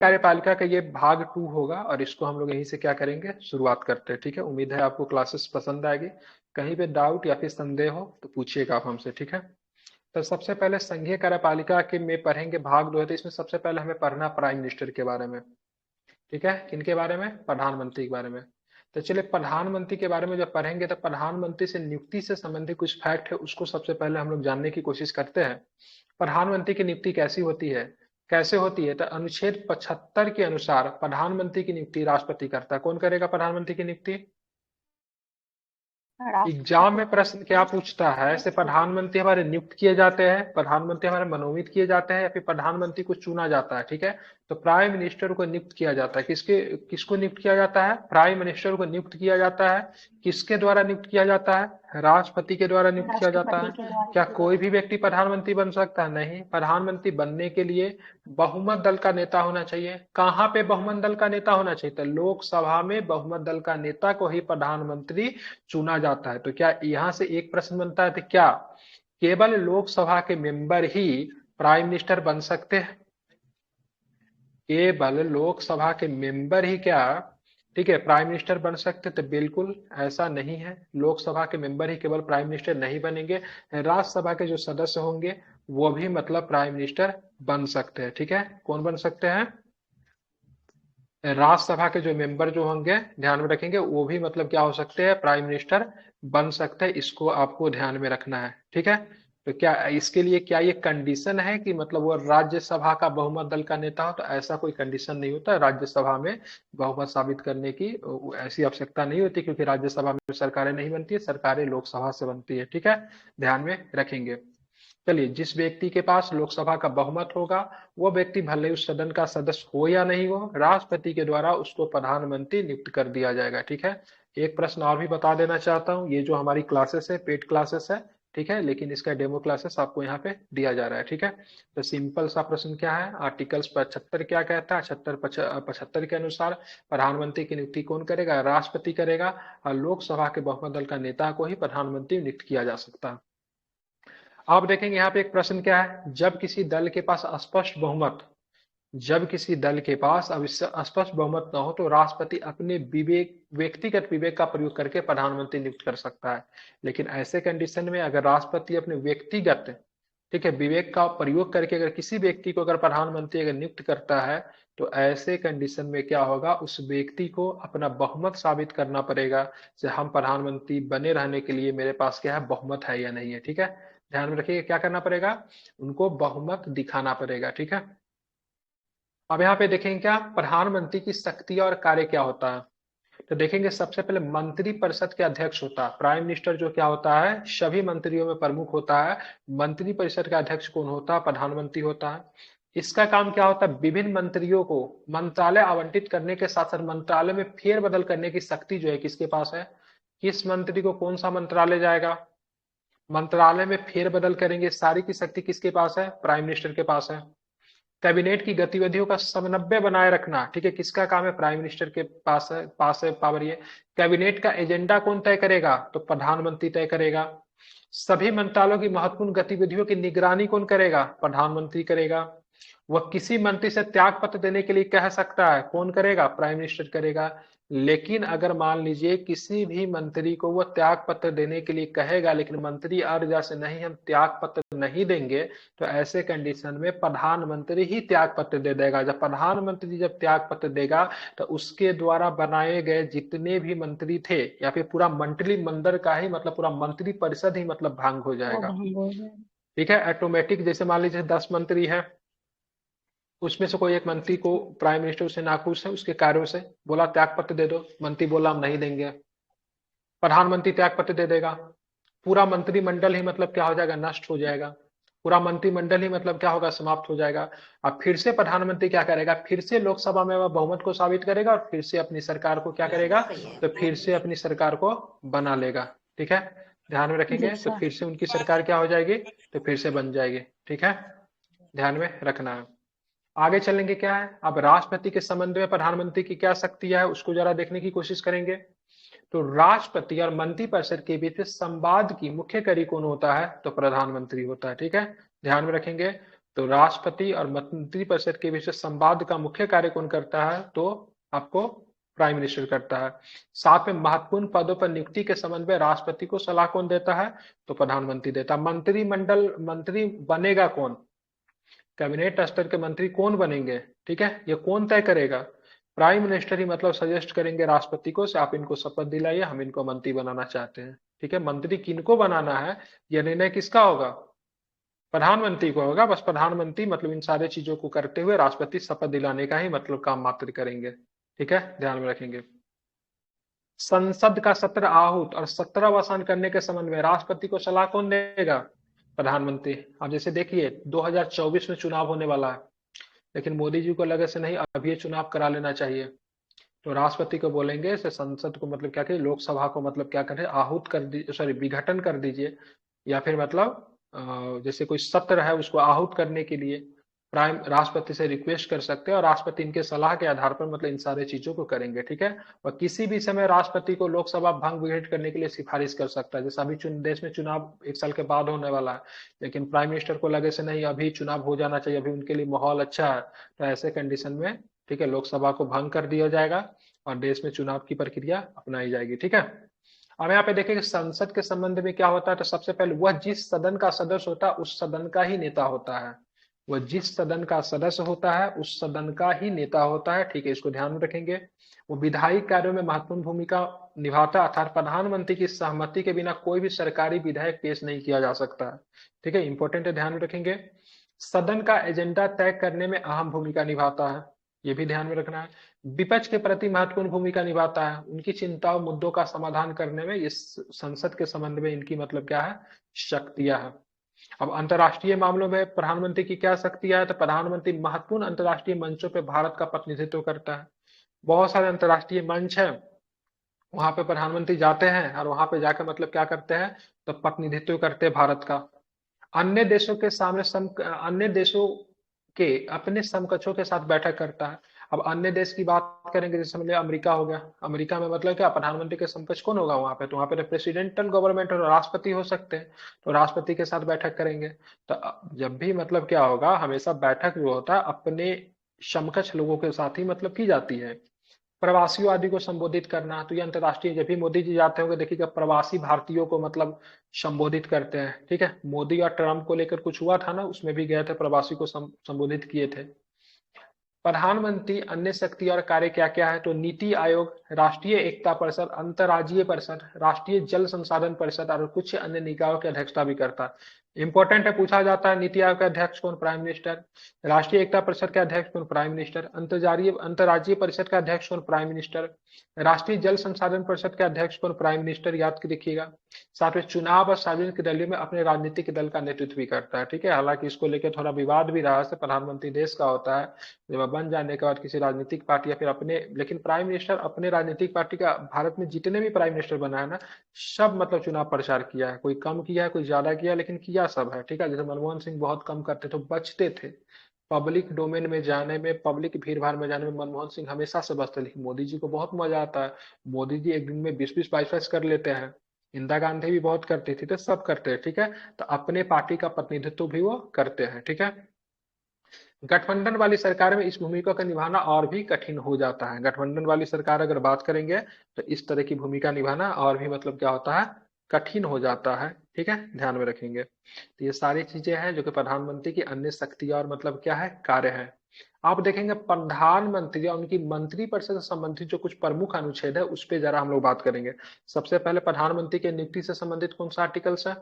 कार्यपालिका का ये भाग 2 होगा और इसको हम लोग यहीं से क्या करेंगे, शुरुआत करते हैं। ठीक है, उम्मीद है आपको क्लासेस पसंद आएगी। कहीं पे डाउट या फिर संदेह हो तो पूछिएगा आप हमसे। ठीक है, तो सबसे पहले संघीय कार्यपालिका के में पढ़ेंगे भाग 2 है, तो इसमें सबसे पहले हमें पढ़ना प्राइम मिनिस्टर के बारे में। ठीक है, किनके बारे में, प्रधानमंत्री के बारे में। तो चलिए प्रधानमंत्री के बारे में जब पढ़ेंगे तो प्रधानमंत्री से नियुक्ति से संबंधित कुछ फैक्ट है उसको सबसे पहले हम लोग जानने की कोशिश करते हैं। प्रधानमंत्री की नियुक्ति कैसी होती है, कैसे होती है, तो अनुच्छेद 75 के अनुसार प्रधानमंत्री की नियुक्ति राष्ट्रपति करता है। कौन करेगा प्रधानमंत्री की नियुक्ति? एग्जाम राष्ट्रपति। में प्रश्न क्या पूछता है, ऐसे प्रधानमंत्री हमारे नियुक्त किए जाते हैं, प्रधानमंत्री हमारे मनोनीत किए जाते हैं, या फिर प्रधानमंत्री को चुना जाता है। ठीक है, तो प्राइम मिनिस्टर को नियुक्त किया जाता है। किसको नियुक्त किया जाता है? प्राइम मिनिस्टर को नियुक्त किया जाता है। किसके द्वारा नियुक्त किया जाता है? राष्ट्रपति के द्वारा नियुक्त किया जाता राष्ट्रपति है। के द्वारा। क्या कोई भी व्यक्ति प्रधानमंत्री बन सकता है? नहीं, प्रधानमंत्री बनने के लिए बहुमत दल का नेता होना चाहिए। कहाँ पे बहुमत दल का नेता होना चाहिए? तो लोकसभा में बहुमत दल का नेता को ही प्रधानमंत्री चुना जाता है। तो क्या यहां से एक प्रश्न बनता है, तो क्या केवल लोकसभा के मेंबर ही प्राइम मिनिस्टर बन सकते हैं? केवल लोकसभा के मेंबर ही क्या, ठीक है, प्राइम मिनिस्टर बन सकते? तो बिल्कुल ऐसा नहीं है। लोकसभा के मेंबर ही केवल प्राइम मिनिस्टर नहीं बनेंगे, राज्यसभा के जो सदस्य होंगे वो भी मतलब प्राइम मिनिस्टर बन सकते हैं। ठीक है, कौन बन सकते हैं? राज्यसभा के जो मेंबर जो होंगे, ध्यान में रखेंगे, वो भी मतलब क्या हो सकते हैं, प्राइम मिनिस्टर बन सकते हैं। इसको आपको ध्यान में रखना है। ठीक है, तो क्या इसके लिए क्या ये कंडीशन है कि मतलब वो राज्यसभा का बहुमत दल का नेता हो? तो ऐसा कोई कंडीशन नहीं होता। राज्यसभा में बहुमत साबित करने की ऐसी आवश्यकता नहीं होती, क्योंकि राज्यसभा में सरकारें नहीं बनती है, सरकारें लोकसभा से बनती है। ठीक है, ध्यान में रखेंगे। चलिए, जिस व्यक्ति के पास लोकसभा का बहुमत होगा वो व्यक्ति भले उस सदन का सदस्य हो या नहीं हो, राष्ट्रपति के द्वारा उसको प्रधानमंत्री नियुक्त कर दिया जाएगा। ठीक है, एक प्रश्न और भी बता देना चाहता हूँ, ये जो हमारी क्लासेस है पेड क्लासेस है। ठीक है, लेकिन इसका डेमो क्लासेस आपको यहाँ पे दिया जा रहा है। ठीक है, तो सिंपल सा प्रश्न क्या है, आर्टिकल्स 75 क्या कहता है, 75 के अनुसार प्रधानमंत्री की नियुक्ति कौन करेगा? राष्ट्रपति करेगा, और लोकसभा के बहुमत दल का नेता को ही प्रधानमंत्री नियुक्त किया जा सकता है। आप देखेंगे यहाँ पे एक प्रश्न क्या है, जब किसी दल के पास स्पष्ट बहुमत, जब किसी दल के पास अब स्पष्ट बहुमत न हो तो राष्ट्रपति अपने विवेक, व्यक्तिगत विवेक का प्रयोग करके प्रधानमंत्री नियुक्त कर सकता है। लेकिन ऐसे कंडीशन में अगर राष्ट्रपति अपने व्यक्तिगत, ठीक है, विवेक का प्रयोग करके अगर किसी व्यक्ति को अगर प्रधानमंत्री अगर नियुक्त करता है, तो ऐसे कंडीशन में क्या होगा, उस व्यक्ति को अपना बहुमत साबित करना पड़ेगा कि हम प्रधानमंत्री बने रहने के लिए मेरे पास क्या है, बहुमत है या नहीं है। ठीक है, ध्यान में रखिए क्या करना पड़ेगा, उनको बहुमत दिखाना पड़ेगा। ठीक है, अब यहाँ पे देखेंगे क्या प्रधानमंत्री की शक्ति और कार्य क्या होता है। तो देखेंगे सबसे पहले मंत्री परिषद के अध्यक्ष होता है प्राइम मिनिस्टर, जो क्या होता है, सभी मंत्रियों में प्रमुख होता है। मंत्री परिषद का अध्यक्ष कौन होता है? प्रधानमंत्री होता है। इसका काम क्या होता है, विभिन्न मंत्रियों को मंत्रालय आवंटित करने के साथ साथ मंत्रालय में फेरबदल करने की शक्ति जो है किसके पास है? किस मंत्री को कौन सा मंत्रालय जाएगा, मंत्रालय में फेरबदल करेंगे, सारी की शक्ति किसके पास है? प्राइम मिनिस्टर के पास है। कैबिनेट की गतिविधियों का समन्वय बनाए रखना, ठीक है, किसका काम है? प्राइम मिनिस्टर के पास है पावर ये। कैबिनेट का एजेंडा कौन तय करेगा? तो प्रधानमंत्री तय करेगा। सभी मंत्रालयों की महत्वपूर्ण गतिविधियों की निगरानी कौन करेगा? प्रधानमंत्री करेगा। वह किसी मंत्री से त्याग पत्र देने के लिए कह सकता है, कौन करेगा? प्राइम मिनिस्टर करेगा। लेकिन अगर मान लीजिए किसी भी मंत्री को वह त्याग पत्र देने के लिए कहेगा, लेकिन मंत्री अर्जा से नहीं हम त्याग पत्र नहीं देंगे, तो ऐसे कंडीशन में प्रधानमंत्री ही त्याग पत्र दे देगा। जब प्रधानमंत्री जब त्याग पत्र देगा तो उसके द्वारा बनाए गए जितने भी मंत्री थे या फिर पूरा मंत्री मंडल का ही मतलब पूरा मंत्री परिषद ही मतलब भंग हो वो जाएगा। भंग हो जाए। ठीक है, ऑटोमेटिक, जैसे मान लीजिए 10 मंत्री है, उसमें से कोई एक मंत्री को प्राइम मिनिस्टर से नाखुश है उसके कार्यों से, बोला त्याग पत्र दे दो, मंत्री बोला हम नहीं देंगे, प्रधानमंत्री त्याग पत्र दे देगा, पूरा मंत्रिमंडल ही मतलब क्या हो जाएगा, नष्ट हो जाएगा। पूरा मंत्रिमंडल ही मतलब क्या होगा, समाप्त हो जाएगा। अब फिर से प्रधानमंत्री क्या करेगा, फिर से लोकसभा में वह बहुमत को साबित करेगा और फिर से अपनी सरकार को क्या करेगा, तो फिर से अपनी सरकार को बना लेगा। ठीक है, ध्यान में रखेंगे, जी तो सर। फिर से उनकी सरकार क्या हो जाएगी, तो फिर से बन जाएगी। ठीक है, ध्यान में रखना है। आगे चलेंगे क्या है, अब राष्ट्रपति के संबंध में प्रधानमंत्री की क्या शक्तियां है उसको जरा देखने की कोशिश करेंगे। तो राष्ट्रपति और मंत्रिपरिषद के बीच संवाद की मुख्य कड़ी कौन होता है? तो प्रधानमंत्री होता है। ठीक है, ध्यान में रखेंगे, तो राष्ट्रपति और मंत्रिपरिषद के बीच संवाद का मुख्य कार्य कौन करता है? तो आपको प्राइम मिनिस्टर करता है। साथ में महत्वपूर्ण पदों पर नियुक्ति के संबंध में राष्ट्रपति को सलाह कौन देता है? तो प्रधानमंत्री देता है। मंत्रिमंडल मंत्री बनेगा कौन? कैबिनेट स्तर के मंत्री कौन बनेंगे? ठीक है, ये कौन तय करेगा? प्राइम मिनिस्टर ही मतलब सजेस्ट करेंगे राष्ट्रपति को से आप इनको शपथ दिलाइए, हम इनको मंत्री बनाना चाहते हैं। ठीक है, मंत्री किनको बनाना है यह निर्णय किसका होगा? प्रधानमंत्री को होगा। बस प्रधानमंत्री मतलब इन सारे चीजों को करते हुए राष्ट्रपति शपथ दिलाने का ही मतलब काम मात्र करेंगे। ठीक है, ध्यान में रखेंगे। संसद का सत्र आहूत और सत्रावसान करने के संबंध में राष्ट्रपति को सलाह कौन देगा? प्रधानमंत्री। अब जैसे देखिए 2024 में चुनाव होने वाला है, लेकिन मोदी जी को लगे से नहीं अभी ये चुनाव करा लेना चाहिए, तो राष्ट्रपति को बोलेंगे से संसद को मतलब क्या करें, लोकसभा को मतलब क्या करें, आहूत कर दीजिए, सॉरी विघटन कर दीजिए, या फिर मतलब जैसे कोई सत्र है उसको आहूत करने के लिए प्राइम राष्ट्रपति से रिक्वेस्ट कर सकते हैं, और राष्ट्रपति इनके सलाह के आधार पर मतलब इन सारे चीजों को करेंगे। ठीक है, और किसी भी समय राष्ट्रपति को लोकसभा भंग विघटित करने के लिए सिफारिश कर सकता है। जैसे अभी देश में चुनाव 1 साल के बाद होने वाला है, लेकिन प्राइम मिनिस्टर को लगे से नहीं अभी चुनाव हो जाना चाहिए, अभी उनके लिए माहौल अच्छा है, तो ऐसे कंडीशन में ठीक है लोकसभा को भंग कर दिया जाएगा और देश में चुनाव की प्रक्रिया अपनाई जाएगी। ठीक है, अब यहाँ पे देखेंगे संसद के संबंध में क्या होता है, तो सबसे पहले वह जिस सदन का सदस्य होता है उस सदन का ही नेता होता है। वह जिस सदन का सदस्य होता है उस सदन का ही नेता होता है। ठीक है, इसको ध्यान में रखेंगे। वो विधायी कार्यों में महत्वपूर्ण भूमिका निभाता है, अर्थात प्रधानमंत्री की सहमति के बिना कोई भी सरकारी विधेयक पेश नहीं किया जा सकता है। ठीक है, इंपॉर्टेंट है, ध्यान में रखेंगे। सदन का एजेंडा तय करने में अहम भूमिका निभाता है, ये भी ध्यान में रखना है। विपक्ष के प्रति महत्वपूर्ण भूमिका निभाता है, उनकी चिंताओं मुद्दों का समाधान करने में इस संसद के संबंध में इनकी मतलब क्या है, शक्तियां है। अब अंतर्राष्ट्रीय मामलों में प्रधानमंत्री की क्या शक्तियां है, तो प्रधानमंत्री महत्वपूर्ण अंतर्राष्ट्रीय मंचों पर भारत का प्रतिनिधित्व करता है। बहुत सारे अंतर्राष्ट्रीय मंच है, वहां पे प्रधानमंत्री जाते हैं और वहां पे जाकर मतलब क्या करते हैं, तो प्रतिनिधित्व करते हैं भारत का। अन्य देशों के सामने अन्य देशों के अपने समकक्षों के साथ बैठक करता है। अब अन्य देश की बात करेंगे, जैसे मतलब अमेरिका हो गया, अमेरिका में मतलब क्या प्रधानमंत्री के समकक्ष कौन होगा वहां पे, तो वहां पे प्रेसिडेंटल गवर्नमेंट और राष्ट्रपति हो सकते हैं, तो राष्ट्रपति के साथ बैठक करेंगे। तो जब भी मतलब क्या होगा, हमेशा बैठक जो होता है अपने समकक्ष लोगों के साथ ही मतलब की जाती है। प्रवासियों आदि को संबोधित करना, तो ये अंतर्राष्ट्रीय, जब भी मोदी जी जाते होंगे देखिएगा प्रवासी भारतीयों को मतलब संबोधित करते हैं। ठीक है, मोदी और ट्रम्प को लेकर कुछ हुआ था ना, उसमें भी गए थे, प्रवासी को संबोधित किए थे। प्रधानमंत्री अन्य शक्ति और कार्य क्या क्या है, तो नीति आयोग, राष्ट्रीय एकता परिषद, अंतर्राज्यीय परिषद, राष्ट्रीय जल संसाधन परिषद और कुछ अन्य निकायों की अध्यक्षता भी करता है। इंपॉर्टेंट है, पूछा जाता है नीति आयोग का अध्यक्ष कौन, प्राइम मिनिस्टर। राष्ट्रीय एकता परिषद के अध्यक्ष कौन, प्राइम मिनिस्टर। अंतर्राज्यीय परिषद का अध्यक्ष कौन, प्राइम मिनिस्टर। राष्ट्रीय जल संसाधन परिषद के अध्यक्ष कौन, प्राइम मिनिस्टर, याद के देखिएगा। साथ में चुनाव और सार्वजनिक रैली में अपने राजनीतिक दल का नेतृत्व भी करता है। ठीक है, हालांकि इसको लेकर थोड़ा विवाद भी रहा है, प्रधानमंत्री देश का होता है, जब बन जाने के बाद किसी राजनीतिक पार्टी या फिर अपने, लेकिन प्राइम मिनिस्टर अपने राजनीतिक पार्टी का, भारत में जितने भी प्राइम मिनिस्टर बना है ना, सब मतलब चुनाव प्रचार किया है, कोई कम किया है कोई ज्यादा किया, लेकिन किया सब है। ठीक है, जैसे मनमोहन सिंह बहुत कम करते थे, बचते थे पब्लिक डोमेन में जाने में, पब्लिक भीड़ भाड़ में जाने में मनमोहन सिंह हमेशा से बचते, लेकिन मोदी जी को बहुत मजा आता है। मोदी जी एक दिन में 20-20 22 कर लेते हैं। इंदिरा गांधी भी बहुत करती थी, तो सब करते हैं। ठीक है, तो अपने पार्टी का प्रतिनिधित्व भी वो करते हैं। ठीक है, गठबंधन वाली सरकार में इस भूमिका का निभाना और भी कठिन हो जाता है। गठबंधन वाली सरकार अगर बात करेंगे तो इस तरह की भूमिका निभाना और भी मतलब क्या होता है, कठिन हो जाता है। ठीक है, ध्यान में रखेंगे। तो ये सारी चीजें हैं जो कि प्रधानमंत्री की अन्य शक्तियां और मतलब क्या है, कार्य है। आप देखेंगे प्रधानमंत्री या उनकी मंत्रिपरिषद से संबंधित जो कुछ प्रमुख अनुच्छेद है उस पर जरा हम लोग बात करेंगे। सबसे पहले प्रधानमंत्री के नियुक्ति से संबंधित कौन सा आर्टिकल्स है?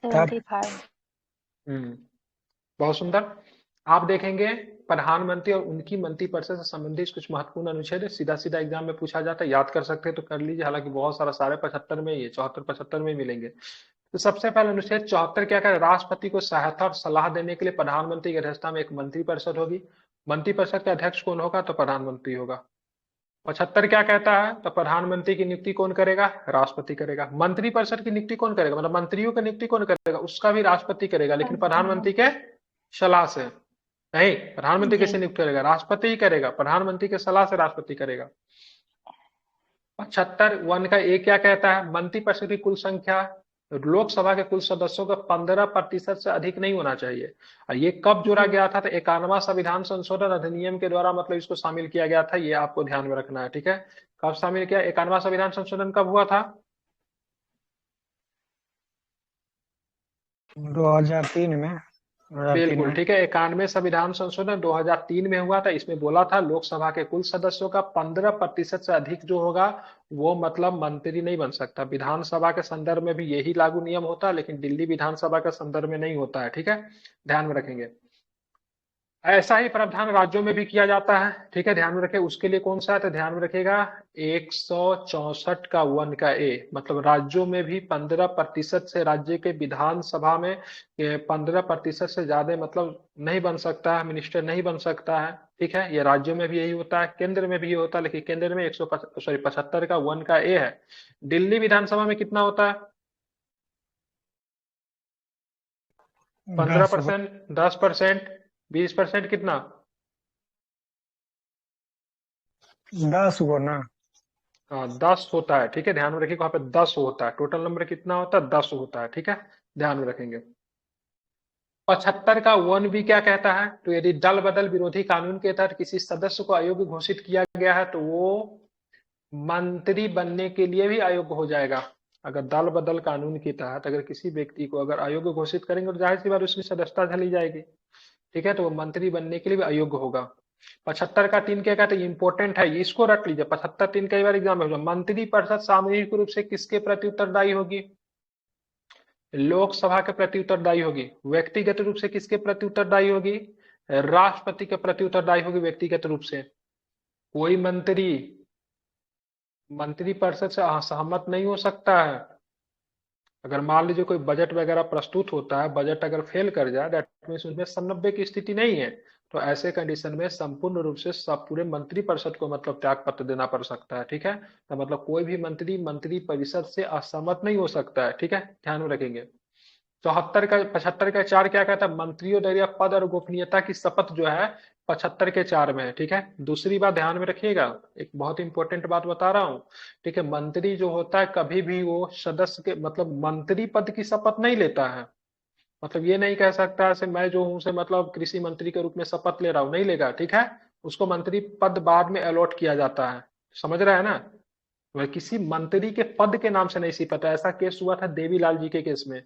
75। बहुत सुंदर। आप देखेंगे प्रधानमंत्री और उनकी मंत्रिपरिषद से संबंधित कुछ महत्वपूर्ण अनुच्छेद है, सीधा सीधा एग्जाम में पूछा जाता है, याद कर सकते हैं तो कर लीजिए, हालांकि बहुत सारा सारे 75 में ही है, 74-75 में मिलेंगे। तो सबसे पहले अनुच्छेद 74 क्या करे, राष्ट्रपति को सहायता और सलाह देने के लिए प्रधानमंत्री की अध्यक्षता में एक मंत्रिपरिषद होगी। मंत्रिपरिषद का अध्यक्ष कौन होगा, तो प्रधानमंत्री होगा। 75 क्या कहता है, तो प्रधानमंत्री की नियुक्ति कौन करेगा, राष्ट्रपति करेगा। मंत्रिपरिषद की नियुक्ति कौन करेगा, मतलब मंत्रियों की नियुक्ति कौन करेगा, उसका भी राष्ट्रपति करेगा, लेकिन प्रधानमंत्री के सलाह से नहीं। प्रधानमंत्री जी। कैसे नियुक्त करेगा, राष्ट्रपति ही करेगा, प्रधानमंत्री के सलाह से राष्ट्रपति करेगा। 75 1 का ए क्या कहता है, मंत्रिपरिषद की कुल संख्या लोकसभा के कुल सदस्यों का 15% से अधिक नहीं होना चाहिए। और ये कब जोड़ा गया था? तो 51वां संविधान संशोधन अधिनियम के द्वारा मतलब इसको शामिल किया गया था, ये आपको ध्यान में रखना है, ठीक है। कब शामिल किया? 51वां संविधान संशोधन कब हुआ था? 2003 में 2003 बिल्कुल में। ठीक है, 91 संविधान संशोधन 2003 में हुआ था। इसमें बोला था लोकसभा के कुल सदस्यों का 15% से अधिक जो होगा वो मतलब मंत्री नहीं बन सकता। विधानसभा के संदर्भ में भी यही लागू नियम होता है, लेकिन दिल्ली विधानसभा के संदर्भ में नहीं होता है, ठीक है, ध्यान में रखेंगे। ऐसा ही प्रावधान राज्यों में भी किया जाता है, ठीक है, ध्यान में रखें। उसके लिए कौन सा है? तो ध्यान में रखिएगा 164 का 1 का ए, मतलब राज्यों में भी 15% से, राज्य के विधानसभा में 15% से ज्यादा मतलब नहीं बन सकता है, मिनिस्टर नहीं बन सकता है, ठीक है। ये राज्यों में भी यही होता है, केंद्र में भी ये होता है, लेकिन केंद्र में 75 का 1 का ए है। दिल्ली विधानसभा में कितना होता है? 10 15%, 10%, 20%, कितना? 10 गो ना। हाँ 10 होता है, ठीक है, ध्यान में रखिए, वहां पे 10 होता है। टोटल नंबर कितना होता है? 10 होता है, ठीक है, ध्यान में रखेंगे। 75 का 1 भी क्या कहता है? तो यदि दल बदल विरोधी कानून के तहत किसी सदस्य को अयोग्य घोषित किया गया है तो वो मंत्री बनने के लिए भी अयोग्य हो जाएगा। अगर दल बदल कानून के तहत अगर किसी व्यक्ति को अगर अयोग्य घोषित करेंगे तो जाहिर सी बात उसकी सदस्यता चली जाएगी, ठीक है, तो वो मंत्री बनने के लिए भी अयोग्य होगा। 75 का 3 क्या कहते हैं? इंपॉर्टेंट है, इसको रख लीजिए। 75 3 कई बार एग्जाम में हो जाए। मंत्री परिषद सामूहिक रूप से किसके प्रति उत्तरदायी होगी? लोकसभा के प्रति उत्तरदायी होगी। व्यक्तिगत रूप से किसके प्रति उत्तरदायी होगी? राष्ट्रपति के प्रति उत्तरदायी होगी व्यक्तिगत रूप से। कोई मंत्री मंत्री परिषद से असहमत नहीं हो सकता है। अगर मान लीजिए कोई बजट वगैरह प्रस्तुत होता है, बजट अगर फेल कर जाए, दैट मीन्स उसमें 90 की स्थिति नहीं है, तो ऐसे कंडीशन में संपूर्ण रूप से सब पूरे मंत्री परिषद को मतलब त्याग पत्र देना पड़ सकता है, ठीक है। तो मतलब कोई भी मंत्री मंत्री परिषद से असहमत नहीं हो सकता है, ठीक है, ध्यान में रखेंगे। 75 का 4 क्या कहता है? मंत्रियों द्वारा पद और गोपनीयता की शपथ जो है 75 के 4 में है, ठीक है। दूसरी बात ध्यान में रखिएगा, एक बहुत इंपॉर्टेंट बात बता रहा हूँ, ठीक है। मंत्री जो होता है कभी भी वो सदस्य के मतलब मंत्री पद की शपथ नहीं लेता है। मतलब ये नहीं कह सकता है मैं जो हूँ से मतलब कृषि मंत्री के रूप में शपथ ले रहा हूँ, नहीं लेगा, ठीक है। उसको मंत्री पद बाद में अलॉट किया जाता है, समझ रहा है ना। वह किसी मंत्री के पद के नाम से नहीं शपथ है। ऐसा केस हुआ था देवीलाल जी के केस में।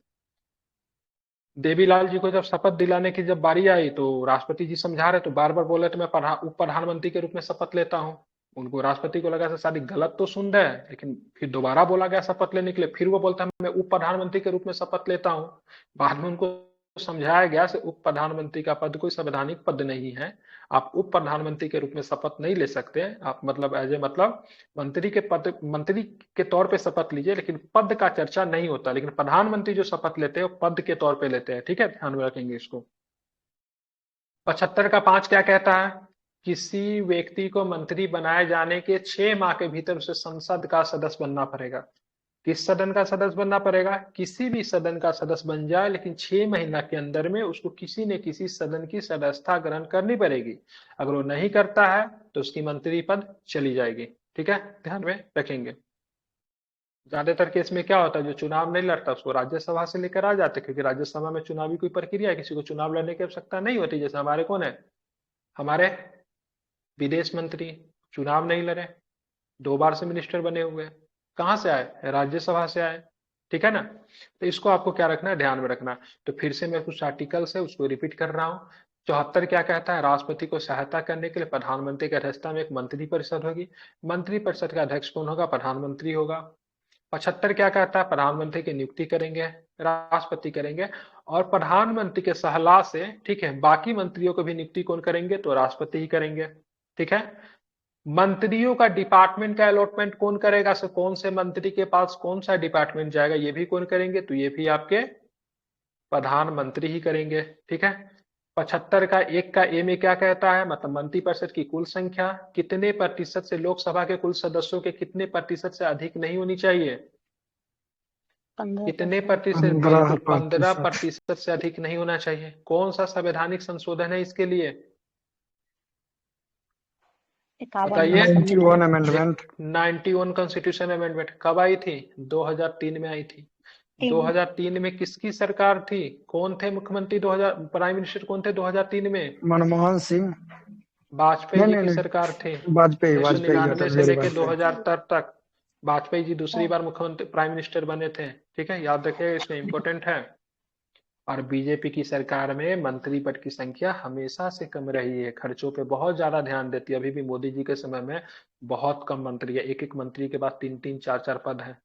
देवीलाल जी को जब शपथ दिलाने की जब बारी आई तो राष्ट्रपति जी समझा रहे तो बार बार बोले तो मैं उप प्रधानमंत्री के रूप में शपथ लेता हूँ। उनको राष्ट्रपति को लगा शायद गलत तो सुन रहे हैं, लेकिन फिर दोबारा बोला गया शपथ लेने के लिए, फिर वो बोलता है मैं उप प्रधानमंत्री के रूप में शपथ लेता हूँ। बाद में उनको समझाया गया कि उप प्रधानमंत्री का पद कोई संवैधानिक पद नहीं है। आप उप प्रधानमंत्री के रूप में शपथ नहीं ले सकते। आप मतलब एज ए मतलब मंत्री के पद मंत्री के तौर पे शपथ लीजिए, लेकिन पद का चर्चा नहीं होता। लेकिन प्रधानमंत्री जो शपथ लेते हैं वो पद के तौर पे लेते हैं, ठीक है, ध्यान में रखेंगे इसको। 75 का 5 क्या कहता है? किसी व्यक्ति को मंत्री बनाए जाने के 6 माह के भीतर उसे संसद का सदस्य बनना पड़ेगा। किस सदन का सदस्य बनना पड़ेगा? किसी भी सदन का सदस्य बन जाए, लेकिन 6 महीना के अंदर में उसको किसी न किसी सदन की सदस्यता ग्रहण करनी पड़ेगी। अगर वो नहीं करता है तो उसकी मंत्री पद चली जाएगी, ठीक है, ध्यान में रखेंगे। ज्यादातर केस में क्या होता है, जो चुनाव नहीं लड़ता उसको राज्यसभा से लेकर आ जाते, क्योंकि राज्यसभा में चुनावी कोई प्रक्रिया है, किसी को चुनाव लड़ने की आवश्यकता नहीं होती। जैसे हमारे कौन है, हमारे विदेश मंत्री चुनाव नहीं लड़े, 2 बार से मिनिस्टर बने हुए हैं। कहाँ से आए? राज्यसभा से आए, ठीक है ना। तो इसको आपको क्या रखना है, ध्यान में रखना है। तो फिर से मैं कुछ आर्टिकल्स है उसको रिपीट कर रहा हूँ। 74 क्या कहता है? राष्ट्रपति को सहायता करने के लिए प्रधानमंत्री की अध्यक्षता में एक मंत्री परिषद होगी। मंत्री परिषद का अध्यक्ष कौन होगा? प्रधानमंत्री होगा। 75 क्या कहता है? प्रधानमंत्री की नियुक्ति करेंगे, राष्ट्रपति करेंगे, और प्रधानमंत्री के सलाह से, ठीक है, बाकी मंत्रियों को भी नियुक्ति कौन करेंगे? तो राष्ट्रपति ही करेंगे, ठीक है। मंत्रियों का डिपार्टमेंट का अलॉटमेंट कौन करेगा? सो कौन से मंत्री के पास कौन सा डिपार्टमेंट जाएगा ये भी कौन करेंगे? तो ये भी आपके प्रधानमंत्री ही करेंगे, ठीक है। 75 का 1 का ए में क्या कहता है? मतलब मंत्रिपरिषद की कुल संख्या कितने प्रतिशत से, लोकसभा के कुल सदस्यों के कितने प्रतिशत से अधिक नहीं होनी चाहिए? कितने 15%। प्रतिशत? बिल्कुल 15% से अधिक नहीं होना चाहिए। कौन सा संवैधानिक संशोधन है इसके लिए? 51 बताइए। 91 एक अमेंडमेंट। 91 कॉन्स्टिट्यूशन अमेंडमेंट कब आई थी? 2003 में आई थी। तीन 2003 में किसकी सरकार थी? कौन थे मुख्यमंत्री? 2000 प्राइम मिनिस्टर कौन थे 2003 में? मनमोहन सिंह। वाजपेयी नहीं जी नहीं की सरकार थी। नहीं, वाजपेयी, वाजपेयी, 1999 अटल से बिहारी लेके वाजपेयी। 2000 तक वाजपेयी जी दूसरी बार मुख्यमंत्री प्राइम मिनिस्टर बने थे। ठीक है, याद रखिएगा, इसमें इंपॉर्टेंट है। और बीजेपी की सरकार में मंत्री पद की संख्या हमेशा से कम रही है, खर्चों पे बहुत ज्यादा ध्यान देती है। अभी भी मोदी जी के समय में बहुत कम मंत्री है, एक एक मंत्री के पास तीन तीन चार चार पद है,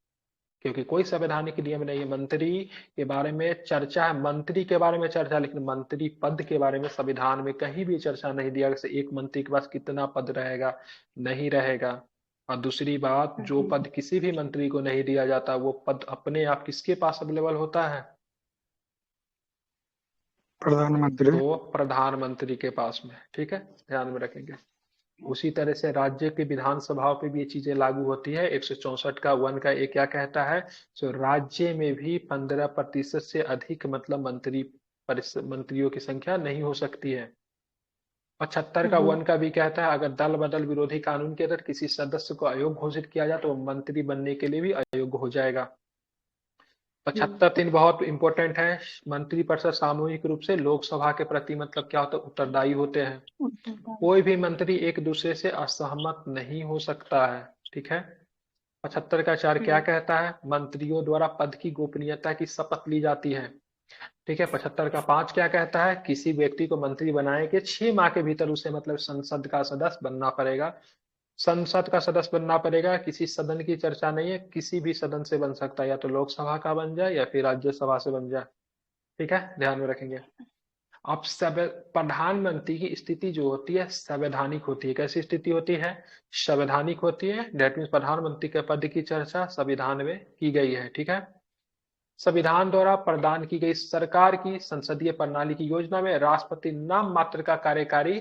क्योंकि कोई संवैधानिक नियम नहीं है। मंत्री के बारे में चर्चा है, मंत्री के बारे में चर्चा, लेकिन मंत्री पद के बारे में संविधान में कहीं भी चर्चा नहीं दिया कि एक मंत्री के पास कितना पद रहेगा, नहीं रहेगा। और दूसरी बात, जो पद किसी भी मंत्री को नहीं दिया जाता, वो पद अपने आप किसके पास अवेलेबल होता है? प्रधानमंत्री। तो प्रधानमंत्री के पास में। ठीक है, ध्यान में रखेंगे। उसी तरह से राज्य की विधानसभाओं पे भी ये चीजें लागू होती है। 164 का 1 का ये क्या कहता है? तो राज्य में भी 15% से अधिक मतलब मंत्रियों की संख्या नहीं हो सकती है। 75 का 1 का भी कहता है, अगर दल बदल विरोधी कानून के तहत किसी सदस्य को अयोग्य घोषित किया जाए तो वो मंत्री बनने के लिए भी अयोग्य हो जाएगा। 75 3 बहुत इंपॉर्टेंट है, मंत्रिपरिषद सामूहिक रूप से लोकसभा के प्रति मतलब क्या होता है? उत्तरदायी होते हैं। कोई भी मंत्री एक दूसरे से असहमत नहीं हो सकता है। ठीक है। 75 का 4 क्या कहता है? मंत्रियों द्वारा पद की गोपनीयता की शपथ ली जाती है। ठीक है। 75 का 5 क्या कहता है? किसी व्यक्ति को मंत्री बनाए के 6 माह के भीतर उसे मतलब संसद का सदस्य बनना पड़ेगा। संसद का सदस्य बनना पड़ेगा, किसी सदन की चर्चा नहीं है, किसी भी सदन से बन सकता है, या तो लोकसभा का बन जाए या फिर राज्यसभा से बन जाए। ठीक है, ध्यान में रखेंगे। अब प्रधानमंत्री की स्थिति जो होती है संवैधानिक होती है। कैसी स्थिति होती है? संवैधानिक होती है। दैट मीन्स प्रधानमंत्री के पद की चर्चा संविधान में की गई है। ठीक है। संविधान द्वारा प्रदान की गई सरकार की संसदीय प्रणाली की योजना में राष्ट्रपति नाम मात्र का कार्यकारी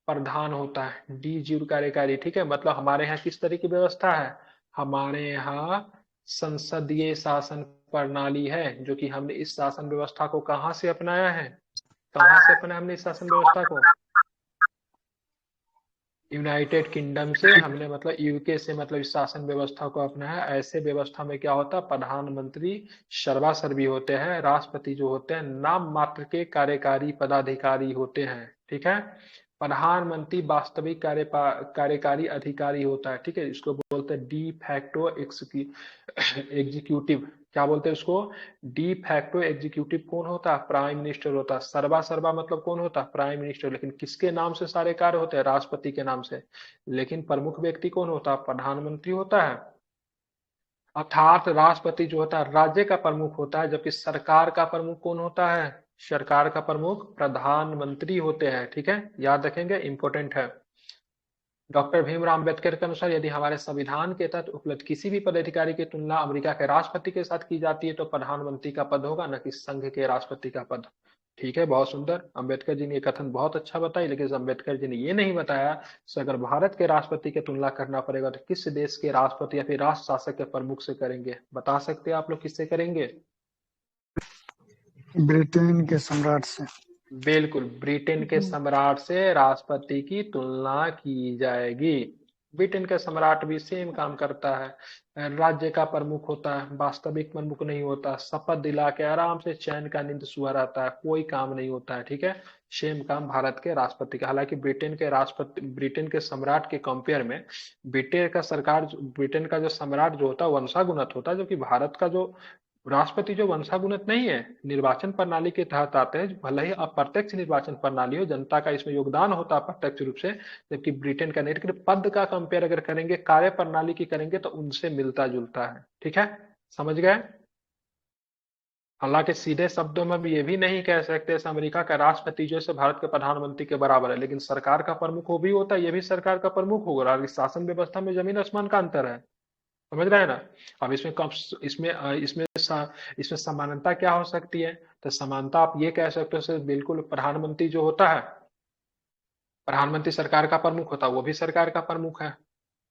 प्रधान होता है, डी ज्यूर कार्यकारी। ठीक है, मतलब हमारे यहाँ किस तरह की व्यवस्था है? हमारे यहाँ संसदीय शासन प्रणाली है, जो कि हमने इस शासन व्यवस्था को कहाँ से अपनाया है? कहाँ से अपना हमने इस शासन व्यवस्था को? यूनाइटेड किंगडम से हमने मतलब यूके से मतलब इस शासन व्यवस्था को अपनाया। ऐसे व्यवस्था में क्या होता है? प्रधानमंत्री सर्वासर्वी होते हैं, राष्ट्रपति जो होते हैं नाम मात्र के कार्यकारी पदाधिकारी होते हैं। ठीक है। प्रधानमंत्री वास्तविक कार्यकारी अधिकारी होता है। ठीक है, इसको बोलते हैं डी फैक्टो एग्जीक्यूटिव। क्या बोलते हैं उसको? डी फैक्टो एग्जीक्यूटिव कौन होता है? प्राइम मिनिस्टर होता है। सर्वा सर्वा मतलब कौन होता है? Prime minister. लेकिन किसके नाम से सारे कार्य होते हैं? राष्ट्रपति के नाम से। लेकिन प्रमुख व्यक्ति कौन होता है? प्रधानमंत्री होता है। अर्थात राष्ट्रपति जो होता है राज्य का प्रमुख होता है, जबकि सरकार का प्रमुख कौन होता है? सरकार का प्रमुख प्रधानमंत्री होते हैं। ठीक है, याद रखेंगे, इंपॉर्टेंट है। डॉक्टर भीमराव अम्बेडकर के अनुसार यदि हमारे संविधान के तहत उपलब्ध किसी भी पदाधिकारी की तुलना अमेरिका के राष्ट्रपति के साथ की जाती है तो प्रधानमंत्री का पद होगा, न कि संघ के राष्ट्रपति का पद। ठीक है, बहुत सुंदर। अम्बेडकर जी ने ये कथन बहुत अच्छा बताई, लेकिन अम्बेडकर जी ने ये नहीं बताया कि अगर भारत के राष्ट्रपति की तुलना करना पड़ेगा तो किस देश के राष्ट्रपति या फिर राष्ट्र शासक के प्रमुख से करेंगे? बता सकते हैं आप लोग किससे करेंगे? ब्रिटेन के सम्राट से। बिल्कुल, ब्रिटेन के सम्राट से राष्ट्रपति की तुलना की जाएगी। ब्रिटेन का सम्राट भी सेम काम करता है, राज्य का प्रमुख होता है, वास्तविक प्रमुख नहीं होता, शपथ दिला के आराम से चैन का नींद सुबह रहता है, कोई काम नहीं होता है। ठीक है, सेम काम भारत के राष्ट्रपति का। हालांकि ब्रिटेन के सम्राट के कंपेयर में ब्रिटेन का जो सम्राट जो होता है वंशागुणत होता है, जो कि भारत का जो राष्ट्रपति जो वंशागुणित नहीं है, निर्वाचन प्रणाली के तहत आते हैं। भले ही अप्रत्यक्ष निर्वाचन प्रणाली हो, जनता का इसमें योगदान होता है प्रत्यक्ष रूप से, जबकि ब्रिटेन का नहीं। लेकिन पद का कंपेयर अगर करेंगे, कार्य प्रणाली की करेंगे, तो उनसे मिलता जुलता है। ठीक है, समझ गए? हालांकि सीधे शब्दों में भी ये भी नहीं कह सकते अमेरिका का राष्ट्रपति जो है भारत के प्रधानमंत्री के बराबर है, लेकिन सरकार का प्रमुख वो भी होता है, ये भी सरकार का प्रमुख होगा। और इस शासन व्यवस्था में जमीन आसमान का अंतर है, समझ रहे हैं ना? अब इसमें कब इसमें समानता क्या हो सकती है? तो समानता आप ये कह सकते हो सर, बिल्कुल प्रधानमंत्री जो होता है, प्रधानमंत्री सरकार का प्रमुख होता है, वो भी सरकार का प्रमुख है।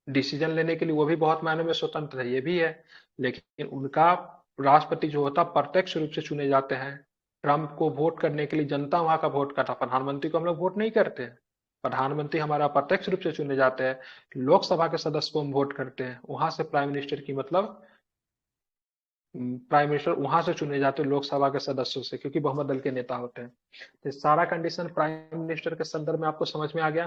डिसीजन लेने के लिए वो भी बहुत मायनों में स्वतंत्र है, ये भी है। लेकिन उनका राष्ट्रपति जो होता है प्रत्यक्ष रूप से चुने जाते हैं। ट्रंप को वोट करने के लिए जनता वहां का वोट करता, प्रधानमंत्री को हम लोग वोट नहीं करते हैं। प्रधानमंत्री हमारा प्रत्यक्ष रूप से चुने जाते हैं। लोकसभा के सदस्य को हम वोट करते हैं, वहां से प्राइम मिनिस्टर की मतलब प्राइम मिनिस्टर वहां से चुने जाते हैं लोकसभा के सदस्यों से, क्योंकि बहुमत दल के नेता होते हैं। तो सारा कंडीशन प्राइम मिनिस्टर के संदर्भ में आपको समझ में आ गया।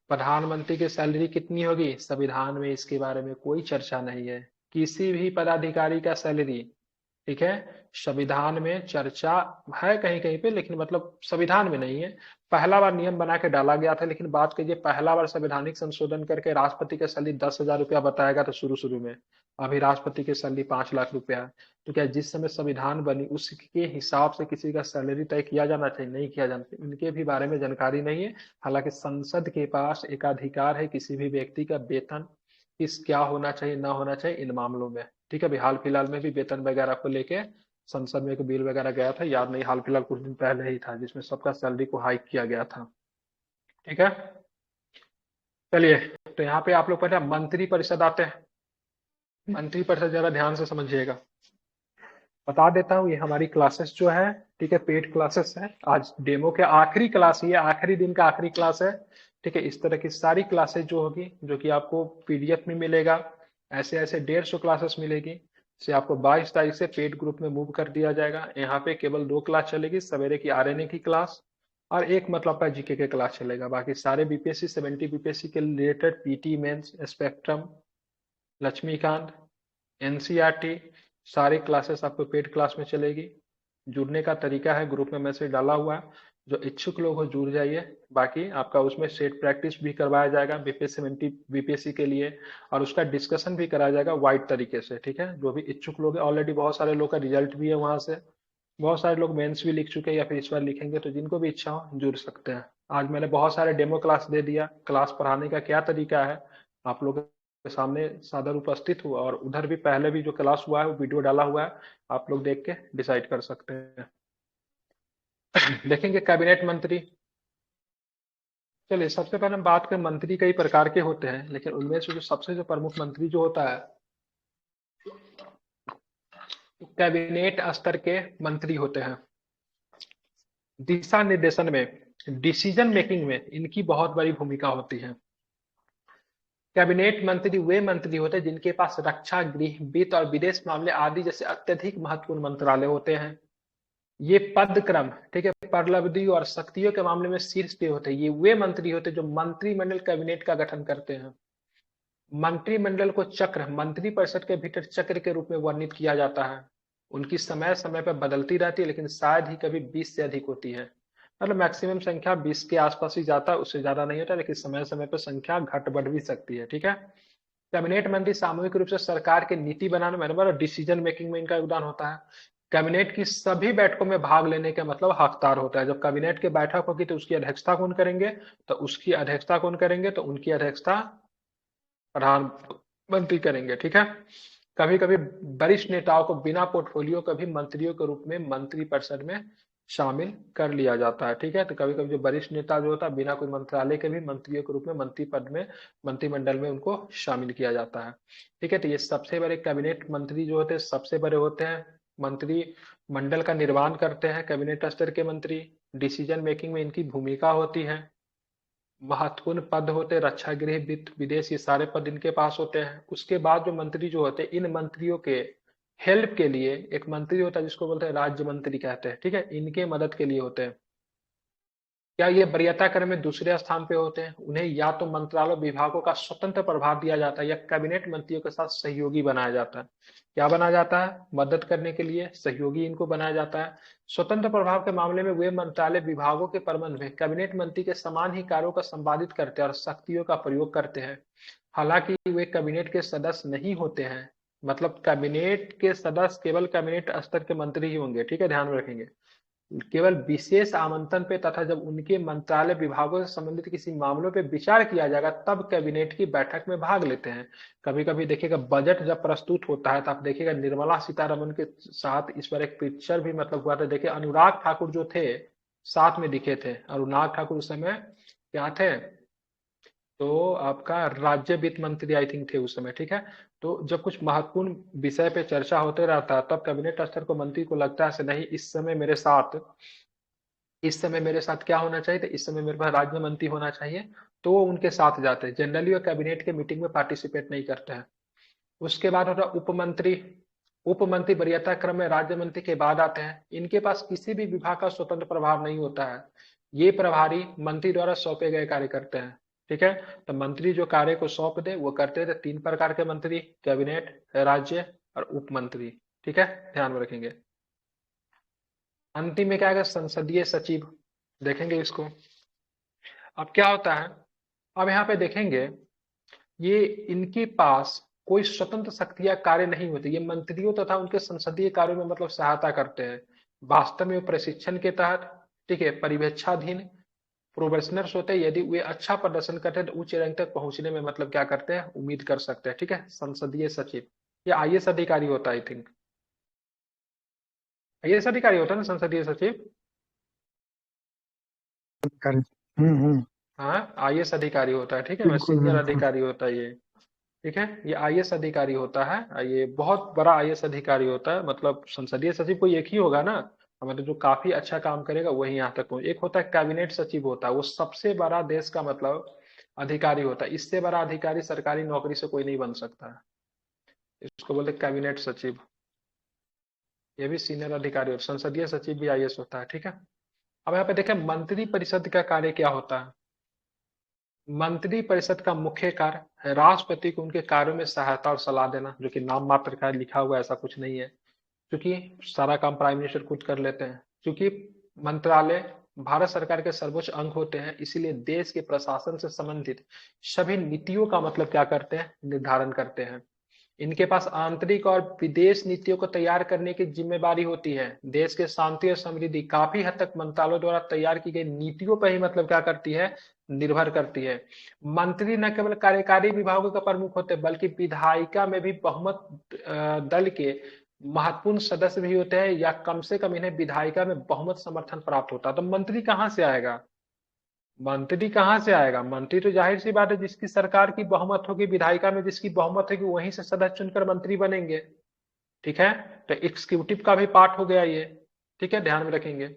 प्रधानमंत्री की सैलरी कितनी होगी, संविधान में इसके बारे में कोई चर्चा नहीं है। किसी भी पदाधिकारी का सैलरी, ठीक है, संविधान में चर्चा है कहीं कहीं पे, लेकिन मतलब संविधान में नहीं है। पहला बार नियम बना के डाला गया था, लेकिन बात कीजिए पहला बार संवैधानिक संशोधन करके राष्ट्रपति का सैलरी 10,000 रुपया बताया गया था शुरू शुरू में। अभी राष्ट्रपति की सैलरी 5 लाख रुपया है। तो क्या जिस समय संविधान बनी उसके हिसाब से किसी का सैलरी तय किया जाना चाहिए, नहीं किया जाना चाहिए, इनके भी बारे में जानकारी नहीं है। हालांकि संसद के पास एकाधिकार है किसी भी व्यक्ति का वेतन किस क्या होना चाहिए ना होना चाहिए इन मामलों में। ठीक है, अभी हाल फिलहाल में भी वेतन वगैरह को लेके संसद में एक बिल वगैरह गया था, याद नहीं, हाल फिलहाल कुछ दिन पहले ही था, जिसमें सबका सैलरी को हाइक किया गया था। ठीक है, चलिए, तो यहाँ पे आप लोग पहले मंत्री परिषद आते हैं। मंत्री परिषद जरा ध्यान से समझिएगा, बता देता हूँ, ये हमारी क्लासेस जो है, ठीक है, पेड क्लासेस है। आज डेमो के आखिरी क्लास, ये आखिरी दिन का आखिरी क्लास है। ठीक है, इस तरह की सारी क्लासेस जो होगी, जो कि आपको पीडीएफ में मिलेगा, ऐसे ऐसे 150 क्लासेस मिलेगी, से आपको 22 तारीख से पेड ग्रुप में मूव कर दिया जाएगा। यहाँ पे केवल 2 क्लास चलेगी, सवेरे की आरएनए की क्लास और एक मतलब का जीके के क्लास चलेगा। बाकी सारे बीपीएससी 70 बीपीएससी के related PT mains, Spectrum, Laxmikanth, NCERT, सारी क्लासेस आपको पेड क्लास में चलेगी। जुड़ने का तरीका है, ग्रुप में मैसेज डाला हुआ है, जो इच्छुक लोग हो जुड़ जाइए। बाकी आपका उसमें सेट प्रैक्टिस भी करवाया जाएगा बीपीएससी 70 बीपीएससी के लिए, और उसका डिस्कशन भी कराया जाएगा वाइड तरीके से। ठीक है, जो भी इच्छुक लोग हैं, ऑलरेडी बहुत सारे लोग का रिजल्ट भी है वहां से, बहुत सारे लोग मेंस भी लिख चुके हैं या फिर इस बार लिखेंगे, तो जिनको भी इच्छा हो जुड़ सकते हैं। आज मैंने बहुत सारे डेमो क्लास दे दिया, क्लास पढ़ाने का क्या तरीका है आप लोग के सामने सादर उपस्थित हुआ, और उधर भी पहले भी जो क्लास हुआ है वो वीडियो डाला हुआ है, आप लोग देख के डिसाइड कर सकते हैं। देखेंगे कैबिनेट मंत्री। चलिए, सबसे पहले हम बात करें, मंत्री कई प्रकार के होते हैं, लेकिन उनमें से जो सबसे जो प्रमुख मंत्री जो होता है, कैबिनेट स्तर के मंत्री होते हैं। दिशा निर्देशन में, डिसीजन मेकिंग में इनकी बहुत बड़ी भूमिका होती है। कैबिनेट मंत्री वे मंत्री होते हैं जिनके पास रक्षा, गृह, वित्त और विदेश मामले आदि जैसे अत्यधिक महत्वपूर्ण मंत्रालय होते हैं। ये पद क्रम, ठीक है, परलब्धि और शक्तियों के मामले में शीर्ष पे होते हैं। ये वे मंत्री होते हैं जो मंत्रिमंडल कैबिनेट का गठन करते हैं। मंत्रिमंडल को चक्र, मंत्री परिषद के भीतर चक्र के रूप में वर्णित किया जाता है। उनकी समय समय पर बदलती रहती है, लेकिन शायद ही कभी 20 से अधिक होती है। मतलब मैक्सिमम संख्या 20 के आसपास ही जाता है, उससे ज्यादा नहीं होता, लेकिन समय समय पर संख्या घट बढ़ भी सकती है। ठीक है, कैबिनेट मंत्री सामूहिक रूप से सरकार की नीति बनाने, मैंने बोला डिसीजन मेकिंग में इनका योगदान होता है। कैबिनेट की सभी बैठकों में भाग लेने का मतलब हकदार होता है। जब कैबिनेट की बैठक होगी तो उसकी अध्यक्षता कौन करेंगे, तो उसकी अध्यक्षता कौन करेंगे, तो उनकी अध्यक्षता प्रधानमंत्री करेंगे। ठीक है, कभी कभी वरिष्ठ नेताओं को बिना पोर्टफोलियो के भी मंत्रियों के रूप में मंत्री परिषद में शामिल कर लिया जाता है। ठीक है, तो कभी कभी जो वरिष्ठ नेता जो होता है बिना कोई मंत्रालय के भी मंत्रियों के रूप में मंत्री पद में, मंत्रिमंडल में उनको शामिल किया जाता है। ठीक है, तो ये सबसे बड़े कैबिनेट मंत्री जो होते हैं सबसे बड़े होते हैं। मंत्री मंडल का निर्माण करते हैं कैबिनेट स्तर के मंत्री। डिसीजन मेकिंग में इनकी भूमिका होती है। महत्वपूर्ण पद होते, रक्षा, गृह, वित्त, विदेश, ये सारे पद इनके पास होते हैं। उसके बाद जो मंत्री जो होते हैं, इन मंत्रियों के हेल्प के लिए एक मंत्री होता है जिसको बोलते हैं राज्य मंत्री कहते हैं। ठीक है, इनके मदद के लिए होते हैं। क्या ये वरीयता क्रम में दूसरे स्थान पे होते हैं। उन्हें या तो मंत्रालय विभागों का स्वतंत्र प्रभार दिया जाता है या कैबिनेट मंत्रियों के साथ सहयोगी बनाया जाता है। क्या बनाया जाता है, मदद करने के लिए सहयोगी इनको बनाया जाता है। स्वतंत्र प्रभाव के मामले में वे मंत्रालय विभागों के प्रबंध में कैबिनेट मंत्री के समान ही कार्यों का संपादित करते हैं और शक्तियों का प्रयोग करते हैं। हालांकि वे कैबिनेट के सदस्य नहीं होते हैं, मतलब कैबिनेट के सदस्य केवल कैबिनेट स्तर के मंत्री ही होंगे। ठीक है, ध्यान में रखेंगे, केवल विशेष आमंत्रण पे तथा जब उनके मंत्रालय विभागों से संबंधित किसी मामलों पे विचार किया जाएगा तब कैबिनेट की बैठक में भाग लेते हैं। कभी कभी देखिएगा बजट जब प्रस्तुत होता है तो आप देखिएगा निर्मला सीतारमन के साथ इस बार एक पिक्चर भी मतलब हुआ था। देखिए अनुराग ठाकुर जो थे साथ में दिखे थे। अनुराग ठाकुर उस समय क्या थे, तो आपका राज्य वित्त मंत्री आई थिंक थे उस समय। ठीक है, तो जब कुछ महत्वपूर्ण विषय पे चर्चा होते रहता है तब कैबिनेट स्तर को मंत्री को लगता है नहीं, इस समय मेरे साथ क्या होना चाहिए, तो इस समय मेरे पास राज्य मंत्री होना चाहिए, तो वो उनके साथ जाते हैं। जनरली वो कैबिनेट के मीटिंग में पार्टिसिपेट नहीं करते हैं। उसके बाद होता है उप मंत्री। उप मंत्री वरीयता क्रम में राज्य मंत्री के बाद आते हैं। इनके पास किसी भी विभाग का स्वतंत्र प्रभार नहीं होता है, ये प्रभारी मंत्री द्वारा सौंपे गए कार्य करते हैं। ठीक है, तो मंत्री जो कार्य को सौंप दे वो करते थे। 3 प्रकार के मंत्री, कैबिनेट, राज्य और उप मंत्री। ठीक है, ध्यान में रखेंगे। अंतिम में क्या आएगा, संसदीय सचिव, देखेंगे इसको। अब क्या होता है, अब यहाँ पे देखेंगे ये इनके पास कोई स्वतंत्र शक्तियां कार्य नहीं होती, ये मंत्रियों तथा उनके संसदीय कार्यों में मतलब सहायता करते हैं। वास्तव में प्रशिक्षण के तहत, ठीक है, पर्यवेक्षाधीन प्रोबेशनर्स होते हैं। यदि वे अच्छा प्रदर्शन करते हैं तो उच्च रैंक तक पहुंचने में मतलब क्या करते हैं, उम्मीद कर सकते हैं। ठीक है, संसदीय सचिव ये आईएएस अधिकारी होता है, आई थिंक आईएएस अधिकारी होता है ना संसदीय सचिव। अधिकारी। हम्म। हाँ, आईएएस अधिकारी होता है। ठीक है, मैं बिल्कुल सीनियर बिल्कुल। अधिकारी होता है ये। ठीक है, ये आईएएस अधिकारी होता है, ये बहुत बड़ा आईएएस अधिकारी होता है। मतलब संसदीय सचिव कोई एक ही होगा ना, मतलब जो काफी अच्छा काम करेगा वही यहाँ तक पहुंचे। एक होता है कैबिनेट सचिव होता है, वो सबसे बड़ा देश का मतलब अधिकारी होता है। इससे बड़ा अधिकारी सरकारी नौकरी से कोई नहीं बन सकता है, इसको बोलते हैं कैबिनेट सचिव। ये भी सीनियर अधिकारी होता है। संसदीय सचिव भी आईएएस होता है। ठीक है, अब यहाँ पे देखें मंत्री परिषद का कार्य क्या होता है। मंत्री परिषद का मुख्य कार्य है राष्ट्रपति को उनके कार्यों में सहायता और सलाह देना, जो कि नाम मात्र का लिखा हुआ ऐसा कुछ नहीं है, क्योंकि सारा काम प्राइम मिनिस्टर खुद कर लेते हैं। क्योंकि मंत्रालय भारत सरकार के सर्वोच्च अंग होते हैं, इसीलिए देश के प्रशासन से संबंधित सभी नीतियों का मतलब क्या करते हैं, निर्धारण करते हैं। इनके पास आंतरिक और विदेश नीतियों को तैयार करने की जिम्मेदारी होती है। देश के शांति और समृद्धि काफी हद तक मंत्रालयों द्वारा तैयार की गई नीतियों पर ही मतलब क्या करती है, निर्भर करती है। मंत्री न केवल कार्यकारी विभागों का प्रमुख होते हैं, बल्कि विधायिका में भी बहुमत दल के महत्वपूर्ण सदस्य भी होते हैं, या कम से कम इन्हें विधायिका में बहुमत समर्थन प्राप्त होता है। तो मंत्री कहाँ से आएगा, मंत्री कहाँ से आएगा, मंत्री तो जाहिर सी बात है जिसकी सरकार की बहुमत होगी, विधायिका में जिसकी बहुमत होगी वहीं से सदस्य चुनकर मंत्री बनेंगे। ठीक है, तो एग्जीक्यूटिव का भी पार्ट हो गया ये। ठीक है, ध्यान में रखेंगे।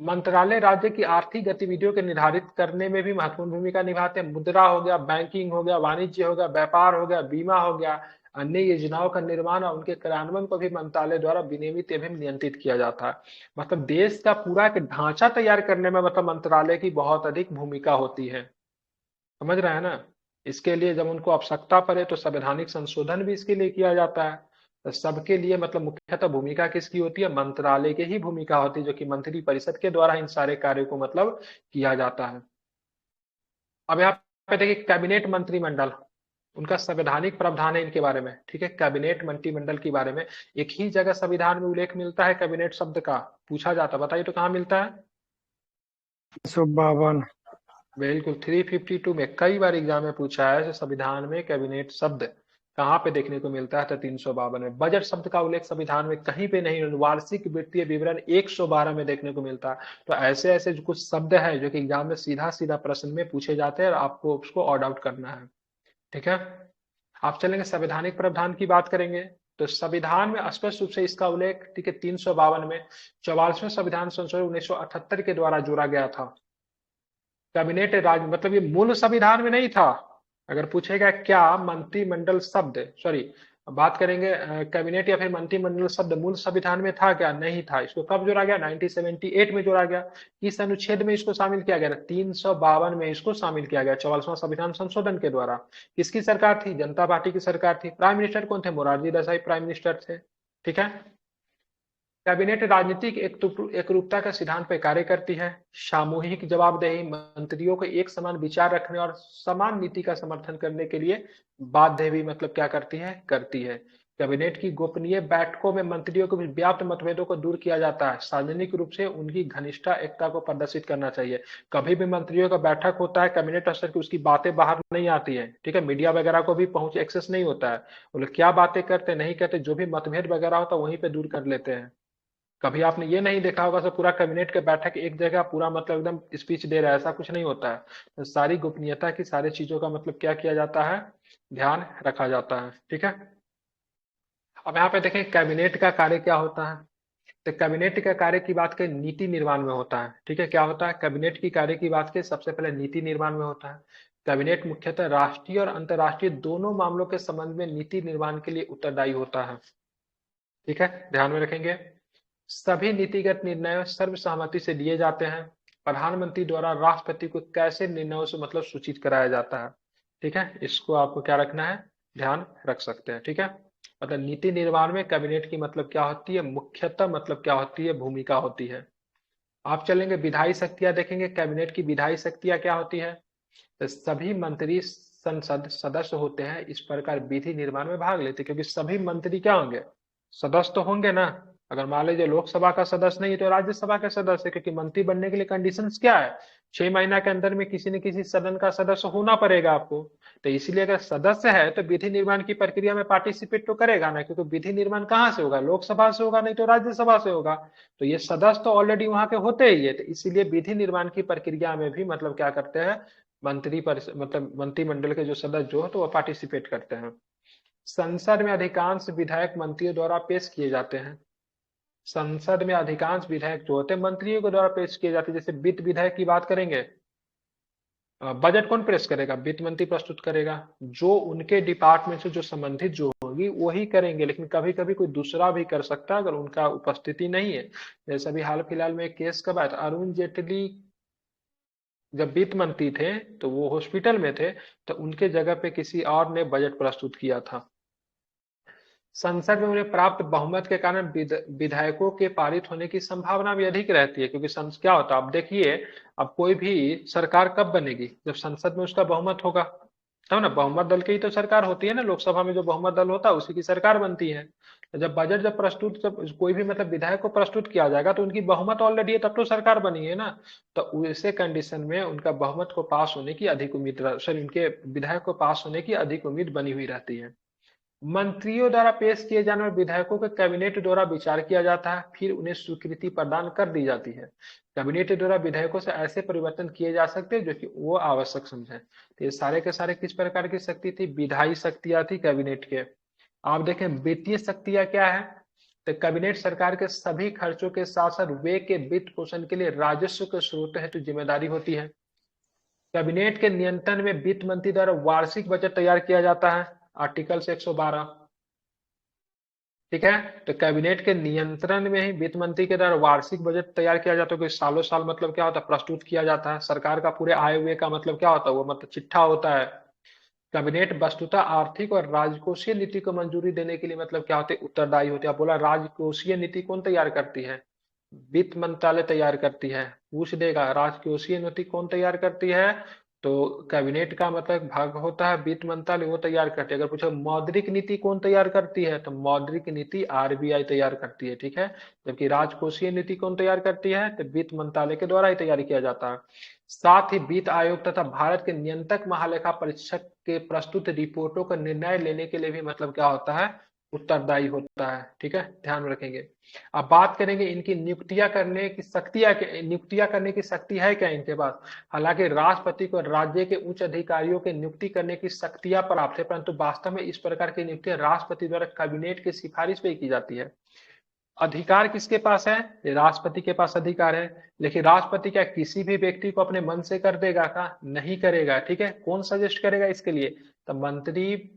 मंत्रालय राज्य की आर्थिक गतिविधियों के निर्धारित करने में भी महत्वपूर्ण भूमिका निभाते हैं। मुद्रा हो गया, बैंकिंग हो गया, वाणिज्य हो गया, व्यापार हो गया, बीमा हो गया, अन्य योजनाओं का निर्माण और उनके क्रियान्वयन को भी मंत्रालय द्वारा विनियमित एवं नियंत्रित किया जाता है। मतलब देश का पूरा एक ढांचा तैयार करने में मतलब मंत्रालय की बहुत अधिक भूमिका होती है। समझ रहे हैं ना, इसके लिए जब उनको आवश्यकता पड़े तो संवैधानिक संशोधन भी इसके लिए किया जाता है। तो सबके लिए मतलब मुख्यतः भूमिका किसकी होती है, मंत्रालय की ही भूमिका होती है, जो कि मंत्री परिषद के द्वारा इन सारे कार्यों को मतलब किया जाता है। अब यहाँ पे देखिए कैबिनेट मंत्रिमंडल, उनका संवैधानिक प्रावधान है इनके बारे में। ठीक है, कैबिनेट मंत्रिमंडल के बारे में एक ही जगह संविधान में उल्लेख मिलता है कैबिनेट शब्द का, पूछा जाता, बताइए तो कहाँ मिलता है। 152। बिल्कुल, 352 में कई बार एग्जाम में पूछा है, संविधान में कैबिनेट शब्द कहाँ पे देखने को मिलता है, तो 352 में। बजट शब्द का उल्लेख संविधान में कहीं पे नहीं, वार्षिक वित्तीय विवरण 112 में देखने को मिलता है। तो ऐसे ऐसे जो कुछ शब्द है जो कि एग्जाम में सीधा सीधा प्रश्न में पूछे जाते हैं और आपको उसको ऑर्ड आउट करना है। ठीक है, आप चलेंगे संवैधानिक प्रावधान की बात करेंगे, तो संविधान में स्पष्ट रूप से इसका उल्लेख, ठीक है, 352 में 44वें संविधान संशोधन 1978 के द्वारा जोड़ा गया था। कैबिनेट राज मतलब ये मूल संविधान में नहीं था। अगर पूछेगा क्या मंत्रिमंडल शब्द, सॉरी, बात करेंगे कैबिनेट या फिर मंत्रिमंडल शब्द मूल संविधान में था क्या, नहीं था। इसको कब जोड़ा गया, 1978 में जोड़ा गया। इस अनुच्छेद में इसको शामिल किया गया, 352 में इसको शामिल किया गया 44वां संविधान संशोधन के द्वारा। किसकी सरकार थी, जनता पार्टी की सरकार थी। प्राइम मिनिस्टर कौन थे, मोरारजी देसाई प्राइम मिनिस्टर थे। ठीक है, कैबिनेट राजनीतिक एकरूपता का सिद्धांत पर कार्य करती है। सामूहिक जवाबदेही, मंत्रियों को एक समान विचार रखने और समान नीति का समर्थन करने के लिए बाध्य भी मतलब क्या करती है, करती है। कैबिनेट की गोपनीय बैठकों में मंत्रियों के बीच व्याप्त मतभेदों को दूर किया जाता है। सार्वजनिक रूप से उनकी घनिष्ठता एकता को प्रदर्शित करना चाहिए। कभी भी मंत्रियों का बैठक होता है कैबिनेट स्तर की, उसकी बातें बाहर नहीं आती है। ठीक है, मीडिया वगैरह को भी पहुंच एक्सेस नहीं होता है, वो लोग क्या बातें करते नहीं करते, जो भी मतभेद वगैरह होता है वहीं पे दूर कर लेते हैं। कभी आपने ये नहीं देखा होगा सर पूरा कैबिनेट के बैठक एक जगह पूरा मतलब एकदम स्पीच दे रहा है, ऐसा कुछ नहीं होता है। तो सारी गोपनीयता की सारी चीजों का मतलब क्या किया जाता है, ध्यान रखा जाता है। ठीक है, अब यहाँ पे देखें कैबिनेट का कार्य क्या होता है। तो कैबिनेट का कार्य की बात करें नीति निर्माण में होता है। ठीक है, क्या होता है, कैबिनेट की कार्य की बात करें सबसे पहले नीति निर्माण में होता है। कैबिनेट मुख्यतः राष्ट्रीय और अंतर्राष्ट्रीय दोनों मामलों के संबंध में नीति निर्माण के लिए उत्तरदायी होता है। ठीक है, ध्यान में रखेंगे। सभी नीतिगत निर्णय सर्वसहमति से लिए जाते हैं। प्रधानमंत्री द्वारा राष्ट्रपति को कैसे निर्णयों से मतलब सूचित कराया जाता है। ठीक है, इसको आपको क्या रखना है, ध्यान रख सकते हैं। ठीक है, मतलब नीति निर्माण में कैबिनेट की मतलब क्या होती है, मुख्यतः मतलब क्या होती है, भूमिका होती है। आप चलेंगे विधायी शक्तियां देखेंगे, कैबिनेट की विधायी शक्तियां क्या होती है। तो सभी मंत्री संसद सदस्य होते हैं, इस प्रकार विधि निर्माण में भाग लेते हैं, क्योंकि सभी मंत्री क्या होंगे, सदस्य तो होंगे ना। अगर मान लीजिए लोकसभा का सदस्य नहीं है तो राज्यसभा के सदस्य है, क्योंकि मंत्री बनने के लिए कंडीशंस क्या है, 6 महीना के अंदर में किसी न किसी सदन का सदस्य होना पड़ेगा आपको। तो इसीलिए अगर सदस्य है तो विधि निर्माण की प्रक्रिया में पार्टिसिपेट तो करेगा ना, क्योंकि विधि निर्माण कहाँ से होगा, लोकसभा से होगा, नहीं तो राज्यसभा से होगा। तो ये सदस्य तो ऑलरेडी वहां के होते ही है, तो इसीलिए विधि निर्माण की प्रक्रिया में भी मतलब क्या करते हैं, मंत्री परिषद मतलब मंत्रिमंडल के जो सदस्य जो है तो वो पार्टिसिपेट करते हैं। संसद में अधिकांश विधायक मंत्रियों द्वारा पेश किए जाते हैं। संसद में अधिकांश विधायक जो होते हैं मंत्रियों के द्वारा पेश किए जाते हैं। जैसे वित्त विधायक की बात करेंगे, बजट कौन पेश करेगा, वित्त मंत्री प्रस्तुत करेगा। जो उनके डिपार्टमेंट से जो संबंधित जो होगी वही करेंगे, लेकिन कभी कभी कोई दूसरा भी कर सकता है अगर उनका उपस्थिति नहीं है। जैसे अभी हाल फिलहाल में एक केस कब आया था, अरुण जेटली जब वित्त मंत्री थे तो वो हॉस्पिटल में थे, तो उनके जगह पे किसी और ने बजट प्रस्तुत किया था। संसद में उन्हें प्राप्त बहुमत के कारण विधायकों के पारित होने की संभावना भी अधिक रहती है, क्योंकि क्या होता है, अब देखिए, अब कोई भी सरकार कब बनेगी, जब संसद में उसका बहुमत होगा, है ना। बहुमत दल की ही तो सरकार होती है ना, लोकसभा में जो बहुमत दल होता है उसी की सरकार बनती है। तो जब बजट जब प्रस्तुत जब कोई भी मतलब विधायक को प्रस्तुत किया जाएगा तो उनकी बहुमत ऑलरेडी है, तब तो सरकार बनी है ना। तो ऐसे कंडीशन में उनका बहुमत को पास होने की अधिक उम्मीद, सॉरी, उनके विधायक को पास होने की अधिक उम्मीद बनी हुई रहती है। मंत्रियों द्वारा पेश किए जाने वाले विधायकों के कैबिनेट द्वारा विचार किया जाता है, फिर उन्हें स्वीकृति प्रदान कर दी जाती है। कैबिनेट द्वारा विधायकों से ऐसे परिवर्तन किए जा सकते हैं जो कि वो आवश्यक समझे। तो ये सारे के सारे किस प्रकार की शक्ति थी, विधायी शक्तियां थी कैबिनेट के। आप देखें वित्तीय शक्तियां क्या है, तो कैबिनेट सरकार के सभी खर्चों के साथ साथ वे के वित्त पोषण के लिए राजस्व के स्रोत हेतु जिम्मेदारी होती है। कैबिनेट के नियंत्रण में वित्त मंत्री द्वारा वार्षिक बजट तैयार किया जाता है, आर्टिकल से 112। ठीक है, तो कैबिनेट के नियंत्रण में ही वित्त मंत्री के द्वारा वार्षिक बजट तैयार किया जाता है, क्योंकि सालों साल मतलब क्या होता है, प्रस्तुत किया जाता है। सरकार का पूरे आय व्यय का मतलब क्या होता है, वो मतलब चिट्ठा होता है। कैबिनेट वस्तुतः आर्थिक और राजकोषीय नीति को मंजूरी देने के लिए मतलब क्या होते हैं, उत्तरदायी होते हैं। बोला राजकोषीय नीति कौन तैयार करती है, वित्त मंत्रालय तैयार करती है। पूछ देगा राजकोषीय नीति कौन तैयार करती है, तो कैबिनेट का मतलब भाग होता है वित्त मंत्रालय, वो तैयार करती है। अगर पूछो मौद्रिक नीति कौन तैयार करती है, तो मौद्रिक नीति आरबीआई तैयार करती है। ठीक है, जबकि राजकोषीय नीति कौन तैयार करती है, तो वित्त मंत्रालय के द्वारा ही तैयार किया जाता है। साथ ही वित्त आयोग तथा भारत के नियंत्रक महालेखा परीक्षक के प्रस्तुत रिपोर्टों का निर्णय लेने के लिए भी मतलब क्या होता है, उत्तरदायी होता है। ठीक है, ध्यान में रखेंगे। अब बात करेंगे इनकी नियुक्तियां करने की शक्तियां, नियुक्तियां करने की शक्ति है क्या इनके पास। हालांकि राष्ट्रपति को राज्य के उच्च अधिकारियों की नियुक्ति करने की शक्तियां प्राप्त है, परंतु वास्तव में इस प्रकार की नियुक्तियां राष्ट्रपति द्वारा कैबिनेट की सिफारिश पे की जाती है। अधिकार किसके पास है, राष्ट्रपति के पास अधिकार है। लेकिन राष्ट्रपति क्या किसी भी व्यक्ति को अपने मन से कर देगा का, नहीं करेगा। ठीक है, कौन सजेस्ट करेगा इसके लिए, तो मंत्री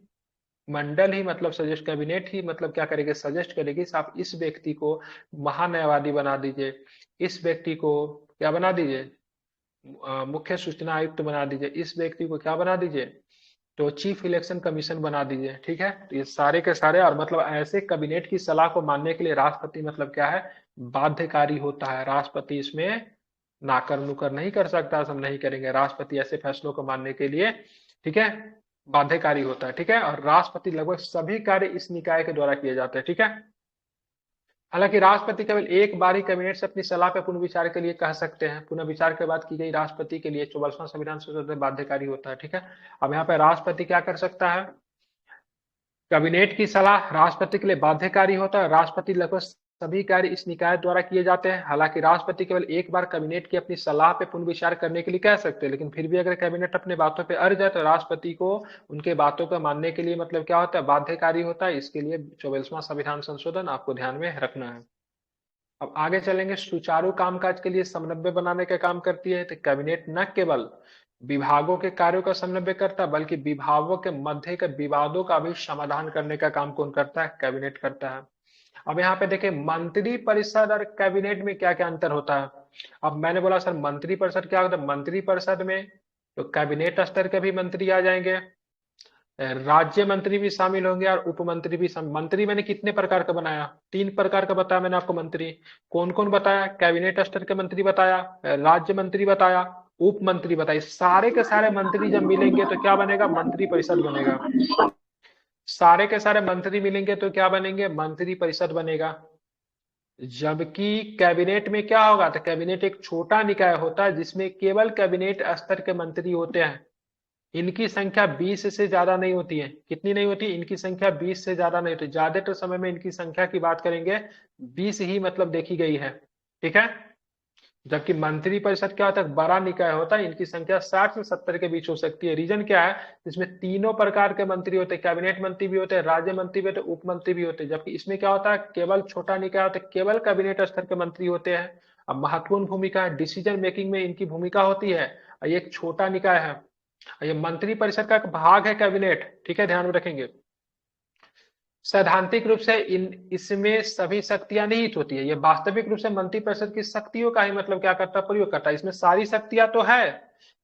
मंडल ही मतलब सजेस्ट, कैबिनेट ही मतलब क्या करेगी, सजेस्ट करेगी आप इस व्यक्ति को महान्यायवादी बना दीजिए, इस व्यक्ति को क्या बना दीजिए, मुख्य सूचना आयुक्त बना दीजिए, इस व्यक्ति को क्या बना दीजिए, तो चीफ इलेक्शन कमीशन बना दीजिए। ठीक है, तो ये सारे के सारे, और मतलब ऐसे कैबिनेट की सलाह को मानने के लिए राष्ट्रपति मतलब क्या है, बाध्यकारी होता है। राष्ट्रपति इसमें नाकर नुकर नहीं कर सकता, सब नहीं करेंगे, राष्ट्रपति ऐसे फैसलों को मानने के लिए, ठीक है, बाध्यकारी होता है। ठीक है, और राष्ट्रपति लगभग सभी कार्य इस निकाय के द्वारा किए जाते हैं। ठीक है, हालांकि राष्ट्रपति केवल एक बार ही कैबिनेट से अपनी सलाह पर पुनर्विचार के लिए कह सकते हैं, पुनर्विचार के बाद की गई राष्ट्रपति के लिए 44वां संविधान संशोधन बाध्यकारी होता है। ठीक है, अब यहाँ पे राष्ट्रपति क्या कर सकता है, कैबिनेट की सलाह राष्ट्रपति के लिए बाध्यकारी होता है। राष्ट्रपति लगभग सभी कार्य इस निकाय द्वारा किए जाते हैं। हालांकि राष्ट्रपति केवल एक बार कैबिनेट की अपनी सलाह पे पुनर्विचार करने के लिए कह सकते हैं, लेकिन फिर भी अगर कैबिनेट अपने बातों पे अड़ जाए तो राष्ट्रपति को उनके बातों को मानने के लिए मतलब क्या होता है, बाध्यकारी होता है। इसके लिए 44वां संविधान संशोधन आपको ध्यान में रखना है। अब आगे चलेंगे, सुचारू कामकाज के लिए समन्वय बनाने का काम करती है। तो कैबिनेट न केवल विभागों के कार्यों का समन्वय करता है, बल्कि विभागों के मध्य के विवादों का भी समाधान करने का काम कौन करता है, कैबिनेट करता है। अब यहाँ पे देखिए मंत्री परिषद और कैबिनेट में क्या क्या अंतर होता है। अब मैंने बोला सर मंत्री परिषद क्या होता है, मंत्री परिषद में तो कैबिनेट स्तर के भी मंत्री आ जाएंगे, राज्य मंत्री भी शामिल होंगे और उप मंत्री भी शामिल। मंत्री मैंने कितने प्रकार का बनाया, 3 प्रकार का बताया मैंने आपको मंत्री। कौन कौन बताया, कैबिनेट स्तर के मंत्री बताया, राज्य मंत्री बताया, उप मंत्री बताइए। सारे के सारे मंत्री जब मिलेंगे तो क्या बनेगा, मंत्री परिषद बनेगा। सारे के सारे मंत्री मिलेंगे तो क्या बनेंगे, मंत्री परिषद बनेगा। जबकि कैबिनेट में क्या होगा, तो कैबिनेट एक छोटा निकाय होता है जिसमें केवल कैबिनेट स्तर के मंत्री होते हैं। इनकी संख्या 20 से ज्यादा नहीं होती है। कितनी नहीं होती, इनकी संख्या 20 से ज्यादा नहीं होती। ज्यादातर समय में इनकी संख्या की बात करेंगे 20 ही मतलब देखी गई है। ठीक है। जबकि मंत्री परिषद क्या होता है, बड़ा निकाय होता है, इनकी संख्या 60 से 70 के बीच हो सकती है। रीजन क्या है, इसमें तीनों प्रकार के मंत्री होते हैं, कैबिनेट मंत्री भी होते हैं, राज्य मंत्री भी होते हैं, उप मंत्री भी होते हैं। जबकि इसमें क्या होता है, केवल छोटा निकाय होता है, केवल कैबिनेट स्तर के मंत्री होते हैं। अब महत्वपूर्ण भूमिका है, डिसीजन मेकिंग में इनकी भूमिका होती है। ये एक छोटा निकाय है, ये मंत्री परिषद का एक भाग है कैबिनेट। ठीक है, ध्यान में रखेंगे। सैद्धांतिक रूप से इसमें सभी शक्तियां निहित होती है। ये वास्तविक रूप से मंत्री परिषद की शक्तियों का ही मतलब क्या करता है, प्रयोग करता है। इसमें सारी शक्तियां तो है,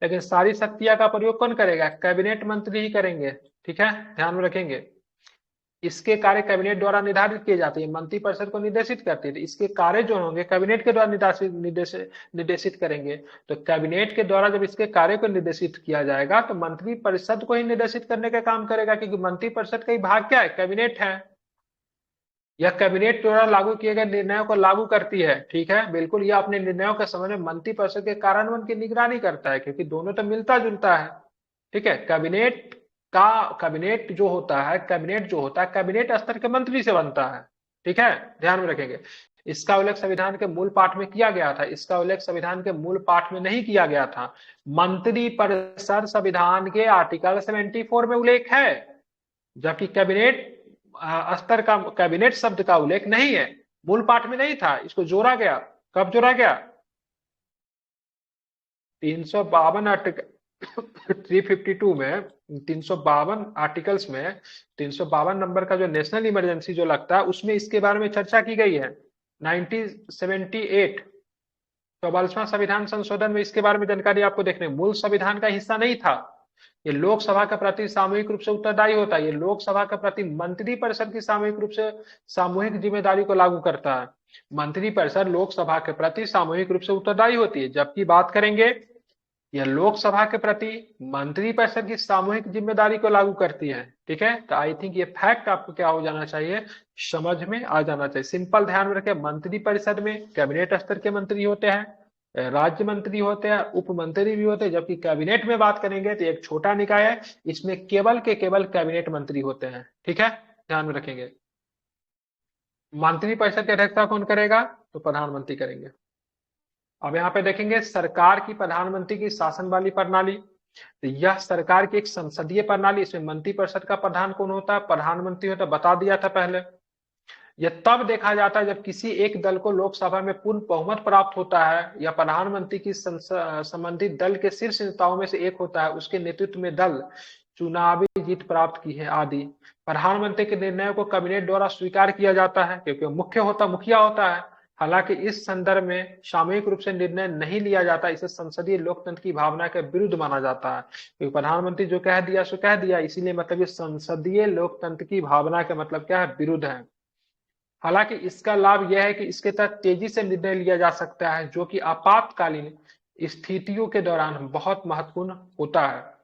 लेकिन सारी शक्तियां का प्रयोग कौन करेगा, कैबिनेट मंत्री ही करेंगे। ठीक है, ध्यान में रखेंगे। इसके कार्य कैबिनेट द्वारा निर्धारित किए जाते हैं, मंत्री परिषद को निर्देशित करती है, तो इसके कार्य जो होंगे कैबिनेट के द्वारा निर्देशित करेंगे। तो कैबिनेट के द्वारा जब इसके कार्य को निर्देशित किया जाएगा तो मंत्री परिषद को ही निर्देशित करने का काम करेगा, क्योंकि मंत्री परिषद का ही भाग क्या है, कैबिनेट है। यह कैबिनेट द्वारा लागू किए गए निर्णयों को लागू करती है। ठीक है, बिल्कुल। यह अपने निर्णयों के समय में मंत्री परिषद के कार्यान्वयन की निगरानी करता है, क्योंकि दोनों तो मिलता जुलता है। ठीक है, कैबिनेट जो होता है, कैबिनेट स्तर के मंत्री से बनता है। ठीक है, ध्यान में रखेंगे। इसका उल्लेख संविधान के मूल पाठ में किया गया था, इसका उल्लेख संविधान के मूल पाठ में नहीं किया गया था। मंत्री परिषद संविधान के आर्टिकल 74 में उल्लेख है, जबकि कैबिनेट स्तर का, कैबिनेट शब्द का उल्लेख नहीं है, मूल पाठ में नहीं था। इसको जोड़ा गया, कब जोड़ा गया, 352 आर्टिकल 352 में, 352 आर्टिकल्स में 352 नंबर का जो नेशनल इमरजेंसी जो लगता है उसमें इसके बारे में चर्चा की गई है। 1978 44वां संविधान संशोधन में इसके बारे में जानकारी आपको देखने, मूल संविधान का हिस्सा नहीं था। ये लोकसभा के प्रति सामूहिक रूप से उत्तरदायी होता है। ये लोकसभा के प्रति मंत्री परिषद की सामूहिक रूप से सामूहिक जिम्मेदारी को लागू करता है। मंत्री परिषद लोकसभा के प्रति सामूहिक रूप से उत्तरदायी होती है, जबकि बात करेंगे यह लोकसभा के प्रति मंत्री परिषद की सामूहिक जिम्मेदारी को लागू करती है। ठीक है, तो आई थिंक ये फैक्ट आपको क्या हो जाना चाहिए, समझ में आ जाना चाहिए। सिंपल ध्यान में रखें, मंत्री परिषद में कैबिनेट स्तर के मंत्री होते हैं, राज्य मंत्री होते हैं, उप मंत्री भी होते हैं। जबकि कैबिनेट में बात करेंगे तो एक छोटा निकाय है, इसमें केवल के केवल कैबिनेट मंत्री होते हैं। ठीक है, ध्यान में रखेंगे। मंत्री परिषद की अध्यक्षता कौन करेगा, तो प्रधानमंत्री करेंगे। अब यहाँ पे देखेंगे सरकार की प्रधानमंत्री की शासन वाली प्रणाली। तो यह सरकार की एक संसदीय प्रणाली, इसमें मंत्री परिषद का प्रधान कौन होता है, प्रधानमंत्री होता है, बता दिया था पहले। यह तब देखा जाता है जब किसी एक दल को लोकसभा में पूर्ण बहुमत प्राप्त होता है, या प्रधानमंत्री की संबंधित दल के शीर्ष नेताओं में से एक होता है, उसके नेतृत्व में दल चुनावी जीत प्राप्त की है आदि। प्रधानमंत्री के निर्णयों को कैबिनेट द्वारा स्वीकार किया जाता है, क्योंकि मुखिया होता है। हालांकि इस संदर्भ में सामूहिक रूप से निर्णय नहीं लिया जाता, इसे संसदीय लोकतंत्र की भावना के विरुद्ध माना जाता है। क्योंकि प्रधानमंत्री जो कह दिया सो कह दिया, इसीलिए मतलब ये संसदीय लोकतंत्र की भावना का मतलब क्या है, विरुद्ध है। हालांकि इसका लाभ यह है कि इसके तहत तेजी से निर्णय लिया जा सकता है, जो कि आपातकालीन स्थितियों के दौरान बहुत महत्वपूर्ण होता है।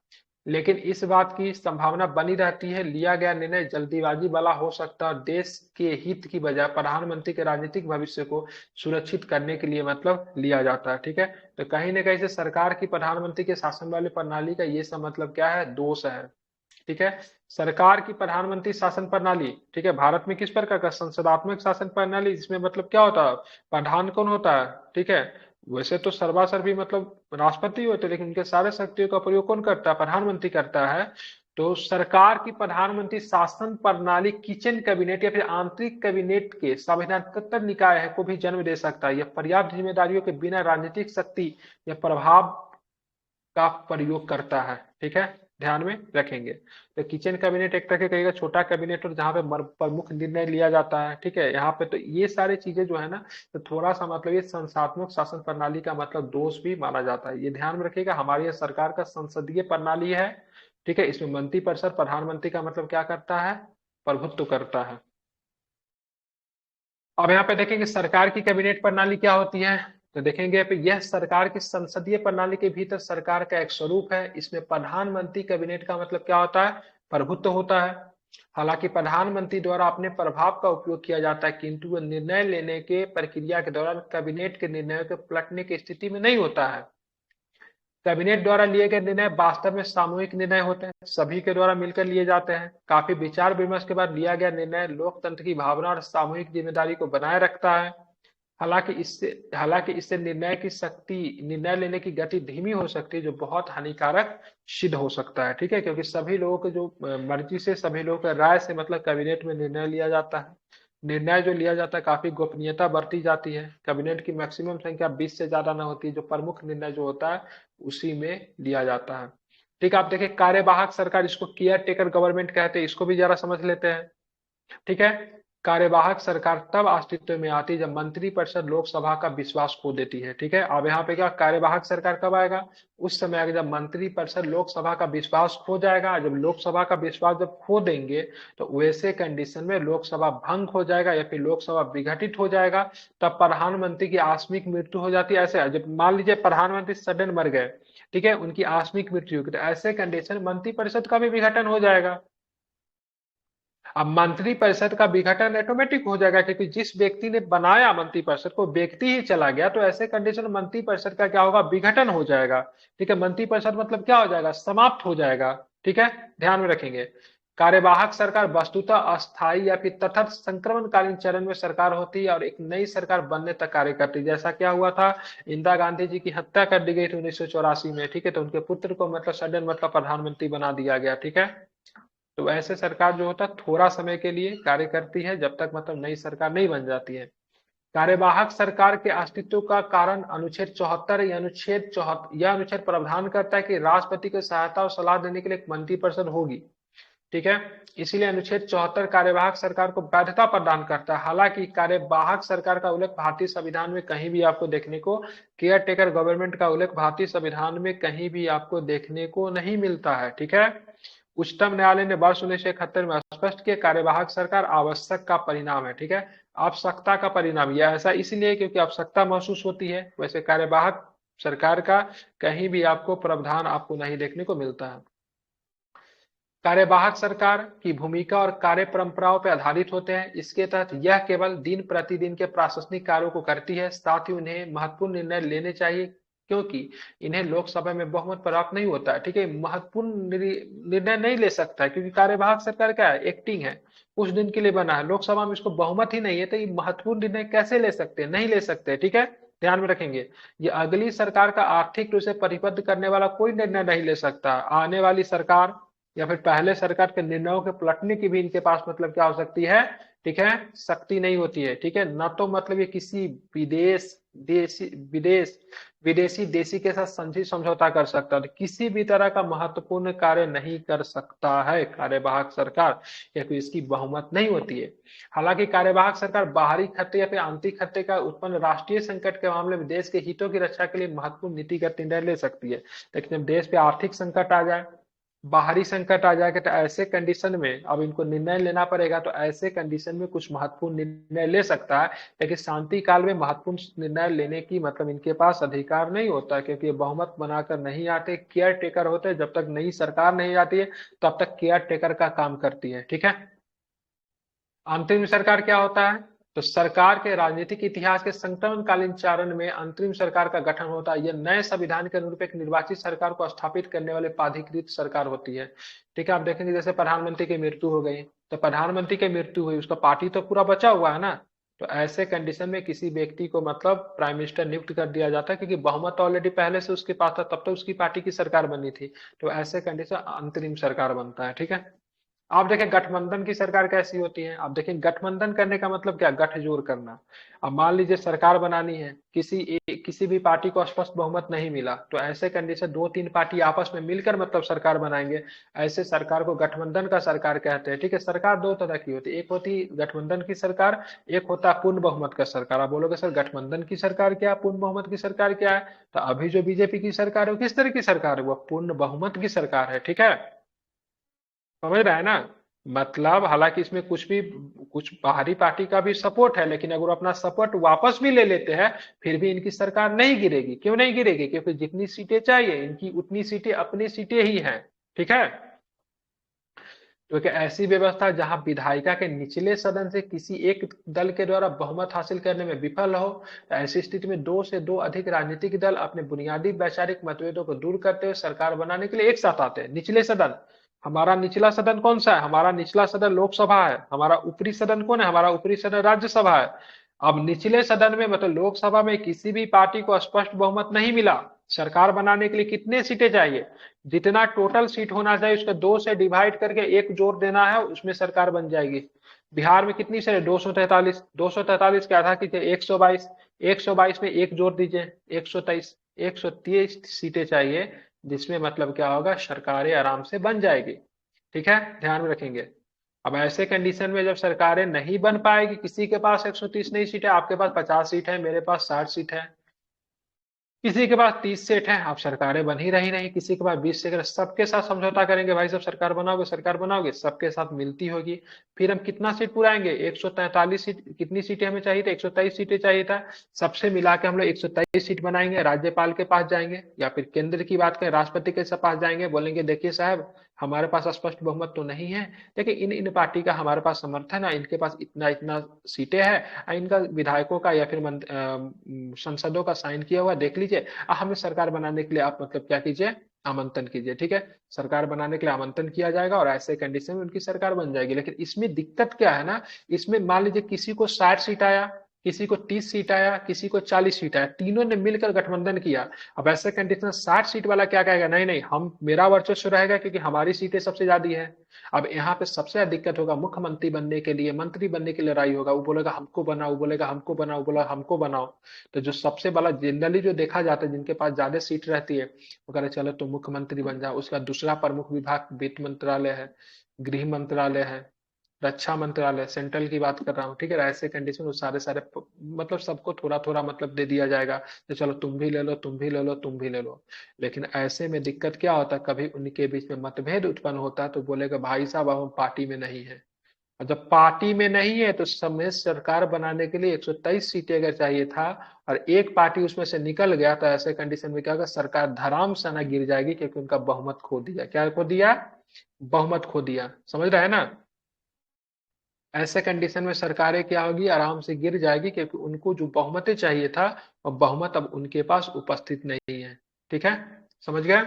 लेकिन इस बात की संभावना बनी रहती है लिया गया निर्णय जल्दीबाजी वाला हो सकता है और देश के हित की बजाय प्रधानमंत्री के राजनीतिक भविष्य को सुरक्षित करने के लिए मतलब लिया जाता है। ठीक है, तो कहीं ना कहीं से सरकार की प्रधानमंत्री के शासन वाली प्रणाली का ये सब मतलब क्या है, दोष है। ठीक है, सरकार की प्रधानमंत्री शासन प्रणाली, ठीक है, भारत में किस प्रकार का संसदात्मक शासन प्रणाली, जिसमें मतलब क्या होता है, प्रधान कौन होता है। ठीक है, वैसे तो सर्वासर्वी मतलब राष्ट्रपति होते हैं, लेकिन उनके सारे शक्तियों का प्रयोग कौन करता है, प्रधानमंत्री करता है। तो सरकार की प्रधानमंत्री शासन प्रणाली किचन कैबिनेट या फिर आंतरिक कैबिनेट के संविधानात्मक निकाय है को भी जन्म दे सकता है। यह पर्याप्त जिम्मेदारियों के बिना राजनीतिक शक्ति या प्रभाव का प्रयोग करता है। ठीक है, ध्यान में रखेंगे। तो किचन कैबिनेट एक तरह के कहिएगा छोटा कैबिनेट, और जहाँ पे प्रमुख निर्णय लिया जाता है, ठीक है। यहाँ पे तो ये सारी चीजें जो है ना, तो थोड़ा सा मतलब ये संस्थात्मक शासन प्रणाली का मतलब दोष भी माना जाता है। ये ध्यान में रखिएगा, हमारी ये सरकार का संसदीय प्रणाली है, ठीक है। इसमें मंत्रिपरिषद प्रधानमंत्री का मतलब क्या करता है, प्रभुत्व करता है। अब यहाँ पे देखेंगे सरकार की कैबिनेट प्रणाली क्या होती है, तो देखेंगे पे यह सरकार की संसदीय प्रणाली के भीतर सरकार का एक स्वरूप है। इसमें प्रधानमंत्री कैबिनेट का मतलब क्या होता है, प्रभुत्व होता है। हालांकि प्रधानमंत्री द्वारा अपने प्रभाव का उपयोग किया जाता है, किंतु वह निर्णय लेने के प्रक्रिया के दौरान कैबिनेट के निर्णयों के पलटने की स्थिति में नहीं होता है। कैबिनेट द्वारा लिए गए निर्णय वास्तव में सामूहिक निर्णय होते हैं, सभी के द्वारा मिलकर लिए जाते हैं। काफी विचार विमर्श के बाद लिया गया निर्णय लोकतंत्र की भावना और सामूहिक जिम्मेदारी को बनाए रखता है। हालांकि इससे निर्णय की शक्ति, निर्णय लेने की गति धीमी हो सकती है, जो बहुत हानिकारक सिद्ध हो सकता है, ठीक है। क्योंकि सभी लोगों के जो मर्जी से, सभी लोगों के राय से मतलब कैबिनेट में निर्णय लिया जाता है। निर्णय जो लिया जाता है काफी गोपनीयता बरती जाती है। कैबिनेट की मैक्सिमम संख्या 20 से ज्यादा ना होती है, जो प्रमुख निर्णय जो होता है उसी में लिया जाता है। ठीक है, आप देखिए कार्यवाहक सरकार, इसको केयर टेकर गवर्नमेंट कहते हैं, इसको भी जरा समझ लेते हैं। ठीक है, कार्यवाहक सरकार तब अस्तित्व में आती है जब मंत्रिपरिषद लोकसभा का विश्वास खो देती है। ठीक है, अब यहाँ पे क्या कार्यवाहक सरकार कब आएगा, उस समय आएगा जब मंत्रिपरिषद लोकसभा का विश्वास खो जाएगा। जब लोकसभा का विश्वास जब खो देंगे तो वैसे कंडीशन में लोकसभा भंग हो जाएगा या फिर लोकसभा विघटित हो जाएगा, तब प्रधानमंत्री की आकस्मिक मृत्यु हो जाती है। ऐसे जब मान लीजिए प्रधानमंत्री सडन मर गए, ठीक है, उनकी आकस्मिक मृत्यु होगी, तो ऐसे कंडीशन मंत्रिपरिषद का भी विघटन हो जाएगा। अब मंत्रिपरिषद का विघटन ऑटोमेटिक हो जाएगा, क्योंकि जिस व्यक्ति ने बनाया मंत्रिपरिषद को व्यक्ति ही चला गया, तो ऐसे कंडीशन मंत्रिपरिषद का क्या होगा, विघटन हो जाएगा। ठीक है, मंत्रिपरिषद मतलब क्या हो जाएगा, समाप्त हो जाएगा। ठीक है, ध्यान में रखेंगे। कार्यवाहक सरकार वस्तुतः अस्थायी या फिर तटस्थ संक्रमणकालीन चरण में सरकार होती है और एक नई सरकार बनने तक कार्य करती है। जैसा क्या हुआ था, इंदिरा गांधी जी की हत्या कर दी गई थी 1984 में, ठीक है, तो उनके पुत्र को मतलब सडन मतलब प्रधानमंत्री बना दिया गया। ठीक है, तो ऐसे सरकार जो होता है थोड़ा समय के लिए कार्य करती है, जब तक मतलब नई सरकार नहीं बन जाती है। कार्यवाहक सरकार के अस्तित्व का कारण अनुच्छेद 74 या अनुच्छेद प्रावधान करता है कि राष्ट्रपति को सहायता और सलाह देने के लिए एक मंत्रिपरिषद होगी। ठीक है, इसीलिए अनुच्छेद 74 कार्यवाहक सरकार को वैधता प्रदान करता है। हालांकि कार्यवाहक सरकार का उल्लेख भारतीय संविधान में कहीं भी आपको देखने को, केयर टेकर गवर्नमेंट का उल्लेख भारतीय संविधान में कहीं भी आपको देखने को नहीं मिलता है। ठीक है, उच्चतम न्यायालय ने वर्ष 1971 में स्पष्ट किया कार्यवाहक सरकार आवश्यक का परिणाम है। ठीक है, आवश्यकता का परिणाम, यह ऐसा इसलिए क्योंकि आवश्यकता महसूस होती है। वैसे कार्यवाहक सरकार का कहीं भी आपको प्रावधान आपको नहीं देखने को मिलता है। कार्यवाहक सरकार की भूमिका और कार्य परंपराओं पर आधारित होते हैं। इसके तहत यह केवल दिन प्रतिदिन के प्रशासनिक कार्यों को करती है, साथ ही उन्हें महत्वपूर्ण निर्णय लेने चाहिए, क्योंकि इन्हें लोकसभा में बहुमत प्राप्त नहीं होता है। ठीक है, महत्वपूर्ण निर्णय नहीं ले सकता है, क्योंकि कार्यवाहक सरकार क्या है, एक्टिंग है, कुछ दिन के लिए बना है, लोकसभा में इसको बहुमत ही नहीं है, तो ये महत्वपूर्ण निर्णय कैसे ले सकते हैं, नहीं ले सकते। ठीक है, ध्यान में रखेंगे, ये अगली सरकार का आर्थिक रूप से परिबद्ध करने वाला कोई निर्णय नहीं ले सकता। आने वाली सरकार या फिर पहले सरकार के निर्णयों के पलटने की भी इनके पास मतलब क्या हो सकती है, ठीक है, शक्ति नहीं होती है। ठीक है, न तो मतलब ये किसी विदेशी देशी के साथ संधि समझौता कर सकता है, किसी भी तरह का महत्वपूर्ण कार्य नहीं कर सकता है कार्यवाहक सरकार, क्योंकि इसकी बहुमत नहीं होती है। हालांकि कार्यवाहक सरकार बाहरी खतरे या फिर आंतरिक खतरे का उत्पन्न राष्ट्रीय संकट के मामले में देश के हितों की रक्षा के लिए महत्वपूर्ण नीतिगत निर्णय ले सकती है। लेकिन जब देश पे आर्थिक संकट आ जाए, बाहरी संकट आ जाएगा, तो ऐसे कंडीशन में अब इनको निर्णय लेना पड़ेगा। तो ऐसे कंडीशन में कुछ महत्वपूर्ण निर्णय ले सकता है, लेकिन शांति काल में महत्वपूर्ण निर्णय लेने की मतलब इनके पास अधिकार नहीं होता, क्योंकि ये बहुमत बनाकर नहीं आते, केयर टेकर होते हैं। जब तक नई सरकार नहीं आती है तब तक केयर टेकर का काम करती है। ठीक है, अंतरिम सरकार क्या होता है, तो सरकार के राजनीतिक इतिहास के संक्रमणकालीन चरण में अंतरिम सरकार का गठन होता है। यह नए संविधान के अनुरूप एक निर्वाचित सरकार को स्थापित करने वाले प्राधिकृत सरकार होती है। ठीक है, आप देखेंगे जैसे प्रधानमंत्री की मृत्यु हो गई, तो प्रधानमंत्री की मृत्यु हुई, उसका पार्टी तो पूरा बचा हुआ है ना, तो ऐसे कंडीशन में किसी व्यक्ति को मतलब प्राइम मिनिस्टर नियुक्त कर दिया जाता है, क्योंकि बहुमत ऑलरेडी पहले से उसके पास था, तब तो उसकी पार्टी की सरकार बनी थी। तो ऐसे कंडीशन अंतरिम सरकार बनता है। ठीक है, आप देखें गठबंधन की सरकार कैसी होती है। आप देखें गठबंधन करने का मतलब क्या, गठजोड़ करना। अब मान लीजिए सरकार बनानी है, किसी भी पार्टी को स्पष्ट बहुमत नहीं मिला, तो ऐसे कंडीशन दो तीन पार्टी आपस में मिलकर मतलब सरकार बनाएंगे। ऐसे सरकार को गठबंधन का सरकार कहते हैं। ठीक है, सरकार दो तरह की होती है, एक होती गठबंधन की सरकार, एक होता है पूर्ण बहुमत का सरकार। आप बोलोगे सर गठबंधन की सरकार क्या है, पूर्ण बहुमत की सरकार क्या है, तो अभी जो बीजेपी की सरकार है वो किस तरह की सरकार है, वो पूर्ण बहुमत की सरकार है। ठीक है, समझ रहा है ना। मतलब हालांकि इसमें कुछ बाहरी पार्टी का भी सपोर्ट है, लेकिन अगर वो अपना सपोर्ट वापस भी ले लेते हैं, फिर भी इनकी सरकार नहीं गिरेगी। क्यों नहीं गिरेगी, क्योंकि जितनी सीटें चाहिए इनकी उतनी सीटें अपनी सीटें ही हैं। ठीक है, क्योंकि ऐसी व्यवस्था जहां विधायिका के निचले सदन से किसी एक दल के द्वारा बहुमत हासिल करने में विफल हो, तो ऐसी स्थिति में दो से दो अधिक राजनीतिक दल अपने बुनियादी वैचारिक मतभेदों को दूर करते हुए सरकार बनाने के लिए एक साथ आते हैं। निचले सदन, हमारा निचला सदन कौन सा है, हमारा निचला सदन लोकसभा है। हमारा ऊपरी सदन कौन है, हमारा ऊपरी सदन राज्यसभा है। अब निचले सदन में मतलब लोकसभा में किसी भी पार्टी को स्पष्ट बहुमत नहीं मिला, सरकार बनाने के लिए कितने सीटें चाहिए, जितना टोटल सीट होना चाहिए उसका दो से डिवाइड करके एक जोड़ देना है, उसमें सरकार बन जाएगी। बिहार में कितनी सीटें, 243। 243 क्या था कि 122, 122 में एक जोड़ दीजिए, 123, 123 सीटें चाहिए, जिसमें मतलब क्या होगा, सरकारें आराम से बन जाएगी। ठीक है, ध्यान में रखेंगे। अब ऐसे कंडीशन में जब सरकारें नहीं बन पाएगी, किसी के पास 130 नहीं सीट है, आपके पास 50 सीट है, मेरे पास 60 सीट है, किसी के पास 30 सेठ है, आप सरकारें बन ही रही नहीं, किसी के पास 20 सेठ, सबके साथ समझौता करेंगे भाई, सब सरकार बनाओगे, सरकार बनाओगे, सबके साथ मिलती होगी। फिर हम कितना सीट पुराएंगे, 143 सीट, कितनी सीटें हमें चाहिए था, 123 सीटें चाहिए था, सबसे मिला के हम लोग 123 सीट बनाएंगे, राज्यपाल के पास जाएंगे या फिर केंद्र की बात करें राष्ट्रपति के पास जाएंगे, बोलेंगे देखिए साहब, हमारे पास स्पष्ट बहुमत तो नहीं है, लेकिन इन इन पार्टी का हमारे पास समर्थन है, इनके पास इतना इतना सीटें हैं, इनका विधायकों का या फिर संसदों का साइन किया हुआ देख लीजिए, हमें सरकार बनाने के लिए आप मतलब क्या कीजिए, आमंत्रण कीजिए। ठीक है, सरकार बनाने के लिए आमंत्रण किया जाएगा और ऐसे कंडीशन में उनकी सरकार बन जाएगी। लेकिन इसमें दिक्कत क्या है ना, इसमें मान लीजिए किसी को 60 सीट आया, किसी को 30 सीट आया, किसी को 40 सीट आया, तीनों ने मिलकर गठबंधन किया। अब ऐसे कंडीशन 60 सीट वाला क्या कहेगा, नहीं नहीं, हम मेरा वर्चस्व रहेगा क्योंकि हमारी सीटें सबसे ज्यादा है। अब यहाँ पे सबसे ज्यादा दिक्कत होगा, मुख्यमंत्री बनने के लिए, मंत्री बनने की लड़ाई होगा, वो बोलेगा हमको बनाओ, वो बोलेगा हमको बनाओ, बोला हमको बनाओ। तो जो सबसे बड़ा जनरली जो देखा जाता है, जिनके पास ज्यादा सीट रहती है, वो कह रहे चलो तुम मुख्यमंत्री बन जाओ। उसका दूसरा प्रमुख विभाग वित्त मंत्रालय है, गृह मंत्रालय है, रक्षा मंत्रालय, सेंट्रल की बात कर रहा हूँ। ठीक है, ऐसे कंडीशन में सारे सारे मतलब सबको थोड़ा थोड़ा मतलब दे दिया जाएगा, तो चलो तुम भी ले लो, तुम भी ले लो, तुम भी ले लो। लेकिन ऐसे में दिक्कत क्या होता है, कभी उनके बीच में मतभेद उत्पन्न होता है, तो बोलेगा भाई साहब अब हम पार्टी में नहीं है। और जब पार्टी में नहीं है तो समय सरकार बनाने के लिए 123 सीटें अगर चाहिए था, और एक पार्टी उसमें से निकल गया, तो ऐसे कंडीशन में क्या होगा, सरकार धराम से ना गिर जाएगी, क्योंकि उनका बहुमत खो दिया। क्या खो दिया, बहुमत खो दिया। समझ रहे हैं ना। ऐसे कंडीशन में सरकारें क्या होगी, आराम से गिर जाएगी, क्योंकि उनको जो बहुमत चाहिए था, और बहुमत अब उनके पास उपस्थित नहीं है। ठीक है, समझ गए।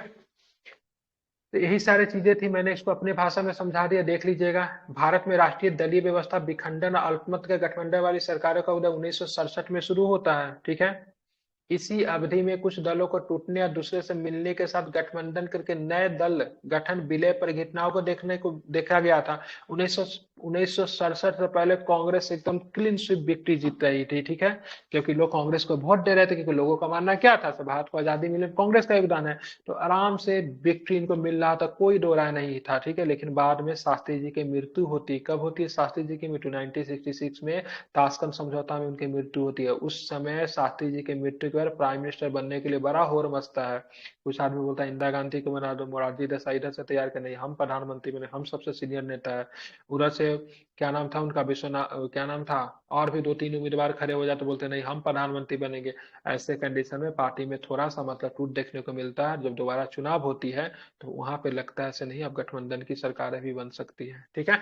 तो यही सारी चीजें थी, मैंने इसको अपने भाषा में समझा दिया, देख लीजिएगा। भारत में राष्ट्रीय दलीय व्यवस्था विखंडन और अल्पमत के गठबंधन वाली सरकारों का उदय 1967 में शुरू होता है। ठीक है, इसी अवधि में कुछ दलों को टूटने या दूसरे से मिलने के साथ गठबंधन करके नए दल गठन विलय पर घटनाओं को देखा गया था। 1967 से पहले कांग्रेस एकदम क्लीन स्वीप विक्ट्री जीत रही थी। ठीक है, क्योंकि लोग कांग्रेस को वोट दे रहे थे, क्योंकि लोगों का मानना क्या था, सब भारत को आजादी मिले कांग्रेस का योगदान है, तो आराम से विक्ट्री इनको मिल रहा था, कोई दो राय नहीं था। ठीक है, लेकिन बाद में शास्त्री जी की मृत्यु होती, कब होती है शास्त्री जी की मृत्यु, 1966 में ताशकंद समझौता में उनकी मृत्यु होती है। उस समय शास्त्री जी की मृत्यु के बाद प्राइम मिनिस्टर बनने के लिए बड़ा होर मचता है। कुछ आदमी बोलता है इंदिरा गांधी को बना दो, मोरारजी देसाई इधर से तैयार कर, नहीं हम प्रधानमंत्री बने, हम सबसे सीनियर नेता है। उधर से क्या नाम था उनका, विश्वनाथ क्या नाम था, और भी दो तीन उम्मीदवार खड़े हो जाते, बोलते नहीं हम प्रधानमंत्री बनेंगे। ऐसे कंडीशन में पार्टी में थोड़ा सा मतलब टूट देखने को मिलता है। जब दोबारा चुनाव होती है तो वहां पे लगता है ऐसे नहीं, अब गठबंधन की सरकारें भी बन सकती है। ठीक है,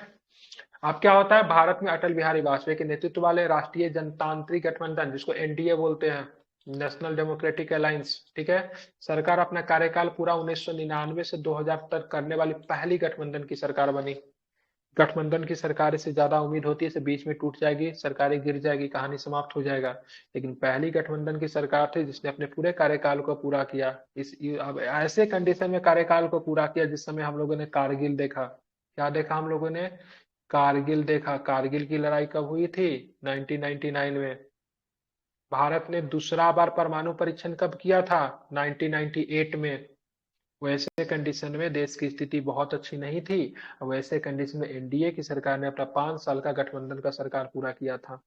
अब क्या होता है, भारत में अटल बिहारी वाजपेयी के नेतृत्व वाले राष्ट्रीय जनतांत्रिक गठबंधन, जिसको एनडीए बोलते हैं, नेशनल डेमोक्रेटिक अलायंस, ठीक है, सरकार अपना कार्यकाल पूरा 1999 से 2000 तक करने वाली पहली गठबंधन की सरकार बनी। गठबंधन की सरकार से ज्यादा उम्मीद होती है, इसे बीच में टूट जाएगी, सरकारें गिर जाएगी, कहानी समाप्त हो जाएगा। लेकिन पहली गठबंधन की सरकार थी जिसने अपने पूरे कार्यकाल को पूरा किया। अब ऐसे कंडीशन में कार्यकाल को पूरा किया जिस समय हम लोगों ने कारगिल देखा, क्या देखा हम लोगों ने? कारगिल देखा। कारगिल की लड़ाई कब हुई थी? 1999 में। भारत ने दूसरा बार परमाणु परीक्षण कब किया था? 1998 में। वैसे कंडीशन में देश की स्थिति बहुत अच्छी नहीं थी। वैसे कंडीशन में एनडीए की सरकार ने अपना 5 साल का गठबंधन का सरकार पूरा किया था।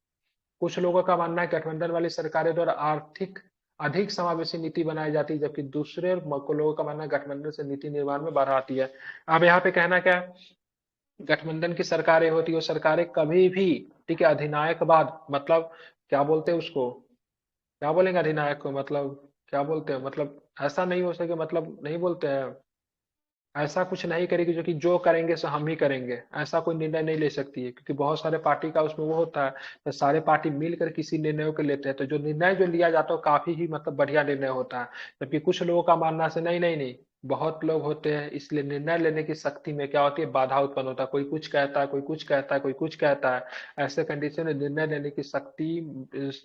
कुछ लोगों का मानना है गठबंधन वाली सरकारों द्वारा आर्थिक अधिक समावेशी नीति बनाई जाती है, जबकि दूसरे लोगों का मानना है गठबंधन से नीति निर्माण में बाधा आती है। अब यहाँ पे कहना क्या है? गठबंधन की सरकारें होती है, वो सरकारें कभी भी, ठीक है, अधिनायकवाद मतलब क्या बोलते हैं उसको, क्या बोलेंगे अधिनायक को, मतलब क्या बोलते हैं, मतलब ऐसा नहीं हो सके, मतलब नहीं बोलते हैं, ऐसा कुछ नहीं करेगी जो कि जो करेंगे सो हम ही करेंगे, ऐसा कोई निर्णय नहीं ले सकती है, क्योंकि बहुत सारे पार्टी का उसमें वो होता है। तो सारे पार्टी मिलकर किसी निर्णयों को लेते हैं, तो जो निर्णय जो लिया जाता है वो काफी ही मतलब बढ़िया निर्णय होता है। जबकि कुछ लोगों का मानना से नहीं नहीं नहीं, बहुत लोग होते हैं, इसलिए निर्णय लेने की शक्ति में क्या होती है, बाधा उत्पन्न होता है। कोई कुछ कहता है, कोई कुछ कहता है, कोई कुछ कहता है। ऐसे कंडीशन में निर्णय लेने की शक्ति,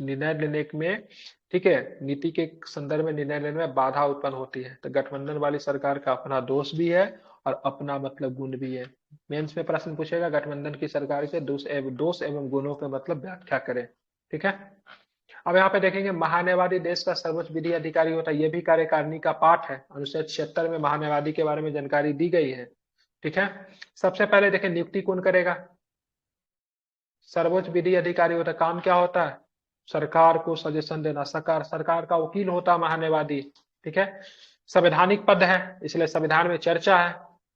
निर्णय लेने में, ठीक है, नीति के संदर्भ में निर्णय लेने में बाधा उत्पन्न होती है। तो गठबंधन वाली सरकार का अपना दोष भी है और अपना मतलब गुण भी है। मेंस में प्रश्न पूछेगा गठबंधन की सरकार के दोष एवं गुणों के मतलब व्याख्या करें। ठीक है। अब यहाँ पे देखेंगे महान्यायवादी देश का सर्वोच्च विधि अधिकारी होता है, यह भी कार्यकारिणी का पाठ है। अनुच्छेद 76 में महान्यायवादी के बारे में जानकारी दी गई है। ठीक है। सबसे पहले देखें नियुक्ति कौन करेगा? सर्वोच्च विधि अधिकारी होता है, काम क्या होता है? सरकार को सजेशन देना, सरकार का वकील होता है महान्यायवादी। ठीक है। संवैधानिक पद है, इसलिए संविधान में चर्चा है।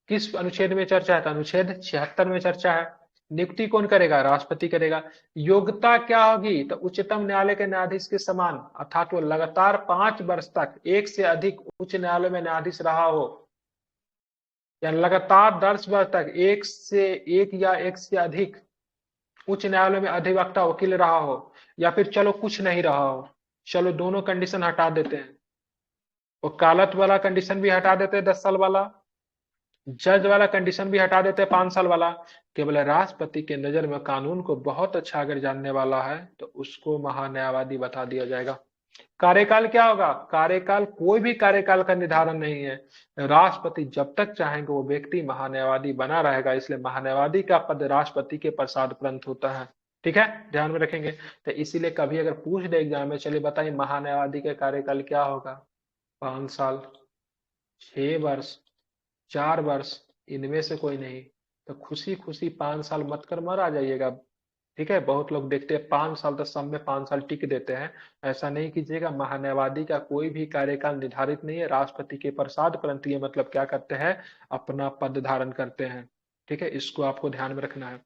किस अनुच्छेद में चर्चा है? तो अनुच्छेद 76 में चर्चा है। नियुक्ति कौन करेगा? राष्ट्रपति करेगा। योग्यता क्या होगी? तो उच्चतम न्यायालय के न्यायाधीश के समान, अर्थात वो लगातार 5 वर्ष तक एक से अधिक उच्च न्यायालय में न्यायाधीश रहा हो, या लगातार 10 वर्ष तक एक से अधिक उच्च न्यायालय में अधिवक्ता वकील रहा हो, या फिर चलो कुछ नहीं रहा हो। चलो दोनों कंडीशन हटा देते हैं, वकालत वाला कंडीशन भी हटा देते हैं 10 साल वाला, जज वाला कंडीशन भी हटा देते हैं 5 साल वाला। केवल राष्ट्रपति के नजर में कानून को बहुत अच्छा अगर जानने वाला है तो उसको महान्यायवादी बता दिया जाएगा। कार्यकाल क्या होगा? कार्यकाल कोई भी कार्यकाल का निर्धारण नहीं है। राष्ट्रपति जब तक चाहेंगे वो व्यक्ति महान्यायवादी बना रहेगा, इसलिए महान्यायवादी का पद राष्ट्रपति के प्रसाद उपरंत होता है। ठीक है, ध्यान में रखेंगे। तो इसीलिए कभी अगर पूछ दे एग्जाम में, चलिए बताइए महान्यायवादी का कार्यकाल क्या होगा? 5 साल, 6 वर्ष, 4 वर्ष, इनमें से कोई नहीं। तो खुशी खुशी 5 साल मत कर मर आ जाइएगा। ठीक है। बहुत लोग देखते हैं 5 साल, तो सब में 5 साल टिक देते हैं। ऐसा नहीं कीजिएगा। महान्यायवादी का कोई भी कार्यकाल निर्धारित नहीं है, राष्ट्रपति के प्रसाद परंतु ये मतलब क्या करते हैं, अपना पद धारण करते हैं। ठीक है, इसको आपको ध्यान में रखना है।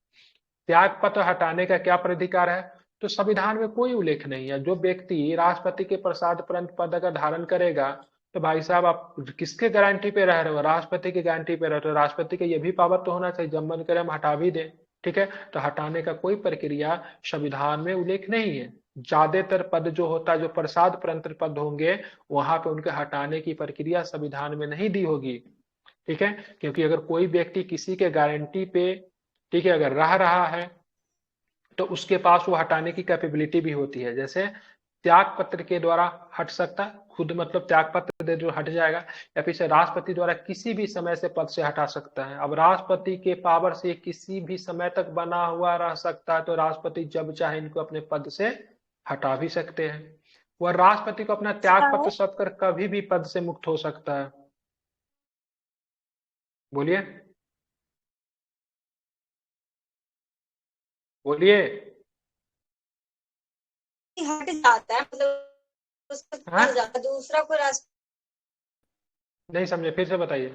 त्याग पत्र हटाने का क्या प्राधिकार है? तो संविधान में कोई उल्लेख नहीं है। जो व्यक्ति राष्ट्रपति के प्रसाद परंत पद का धारण करेगा, तो भाई साहब आप किसके गारंटी पे रह रहे हो? राष्ट्रपति की गारंटी पे रह रहे हो। राष्ट्रपति के ये भी पावर तो होना चाहिए, जब मन करे हम हटा भी दें। ठीक है। तो हटाने का कोई प्रक्रिया संविधान में उल्लेख नहीं है। ज्यादातर पद जो होता है, जो प्रसाद परंत पद होंगे, वहां पे उनके हटाने की प्रक्रिया संविधान में नहीं दी होगी। ठीक है। क्योंकि अगर कोई व्यक्ति किसी के गारंटी पे, ठीक है, अगर रह रहा है, तो उसके पास वो हटाने की कैपेबिलिटी भी होती है। जैसे त्याग पत्र के द्वारा हट सकता है, खुद मतलब त्याग पत्र दे जो हट जाएगा, या फिर से राष्ट्रपति द्वारा किसी भी समय से पद से हटा सकता है। अब राष्ट्रपति के पावर से किसी भी समय तक बना हुआ रह सकता है, तो राष्ट्रपति जब चाहे इनको अपने पद से हटा भी सकते हैं। वह राष्ट्रपति को अपना त्याग पत्र सौंप कर कभी भी पद से मुक्त हो सकता है। बोलिए, बोलिए। हट जाता है, मतलब उसका हाँ, हो जाता है, दूसरा कोई रास्ता नहीं समझे, फिर से बताइए।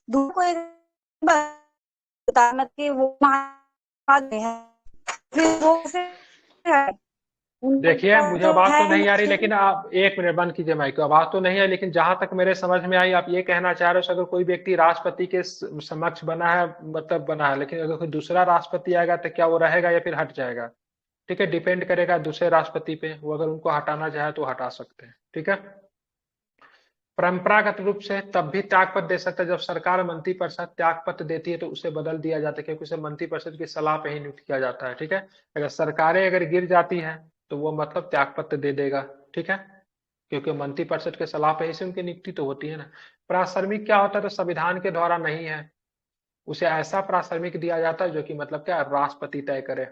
कोई बताना कि वो महात्मा है, फिर वो फिर देखिए उनका मुझे तो आवाज है तो नहीं आ रही, नहीं। लेकिन आप 1 मिनट बंद कीजिए माइक को। आवाज तो नहीं है, लेकिन जहां तक मेरे समझ में आई, आप ये कहना चाह रहे हो अगर कोई व्यक्ति राष्ट्रपति के समक्ष बना है, मतलब बना है, लेकिन अगर कोई दूसरा राष्ट्रपति आएगा तो क्या वो रहेगा या फिर हट जाएगा? ठीक है, डिपेंड करेगा दूसरे राष्ट्रपति पे। वो अगर उनको हटाना चाहे तो हटा सकते हैं। ठीक है। परंपरागत रूप से तब भी त्यागपत्र दे सकता है जब सरकार मंत्रिपरिषद त्यागपत्र देती है, तो उसे बदल दिया जाता है, क्योंकि उसे मंत्रिपरिषद की सलाह पे ही नियुक्त किया जाता है। ठीक है। अगर सरकारें अगर गिर जाती हैं तो वो मतलब त्यागपत्र दे देगा। ठीक है। क्योंकि मंत्रिपरिषद के सलाह पे ही से उनकी नियुक्ति तो होती है ना। प्राथमिक क्या होता है, तो संविधान के द्वारा नहीं है, उसे ऐसा प्राथमिक दिया जाता है जो कि मतलब क्या राष्ट्रपति तय करे।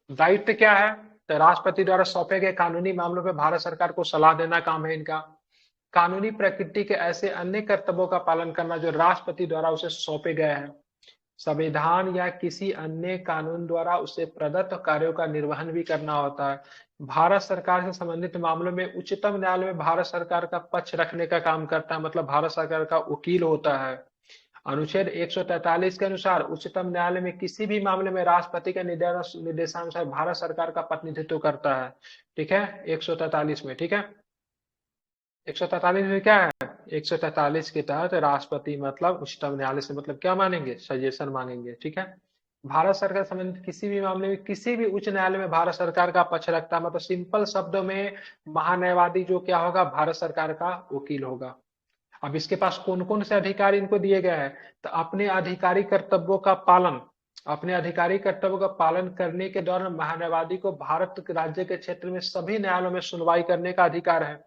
दायित्व क्या है, तो राष्ट्रपति द्वारा सौंपे गए कानूनी मामलों में भारत सरकार को सलाह देना काम है इनका। कानूनी प्रकृति के ऐसे अन्य कर्तव्यों का पालन करना जो राष्ट्रपति द्वारा उसे सौंपे गए हैं। संविधान या किसी अन्य कानून द्वारा उसे प्रदत्त कार्यों का निर्वहन भी करना होता है। भारत सरकार से संबंधित मामलों में उच्चतम न्यायालय में भारत सरकार का पक्ष रखने का काम करता है, मतलब भारत सरकार का वकील होता है। अनुच्छेद 143 के अनुसार उच्चतम न्यायालय में किसी भी मामले में राष्ट्रपति के निर्देशानुसार भारत सरकार का प्रतिनिधित्व करता है। ठीक है, 143 में। ठीक है, 143 में क्या है, 143 के तहत राष्ट्रपति मतलब उच्चतम न्यायालय से मतलब क्या मानेंगे, सजेशन मांगेंगे। ठीक है, भारत सरकार संबंधित किसी भी मामले में किसी भी उच्च न्यायालय में भारत सरकार का पक्ष रखता है, मतलब सिंपल शब्दों में महान्यायवादी जो क्या होगा, भारत सरकार का वकील होगा। अब इसके पास कौन कौन से अधिकार इनको दिए गए हैं, तो अपने आधिकारिक कर्तव्यों का पालन, अपने आधिकारिक कर्तव्यों का पालन करने के दौरान महान्यायवादी को भारत राज्य के क्षेत्र में सभी न्यायालयों में सुनवाई करने का अधिकार है।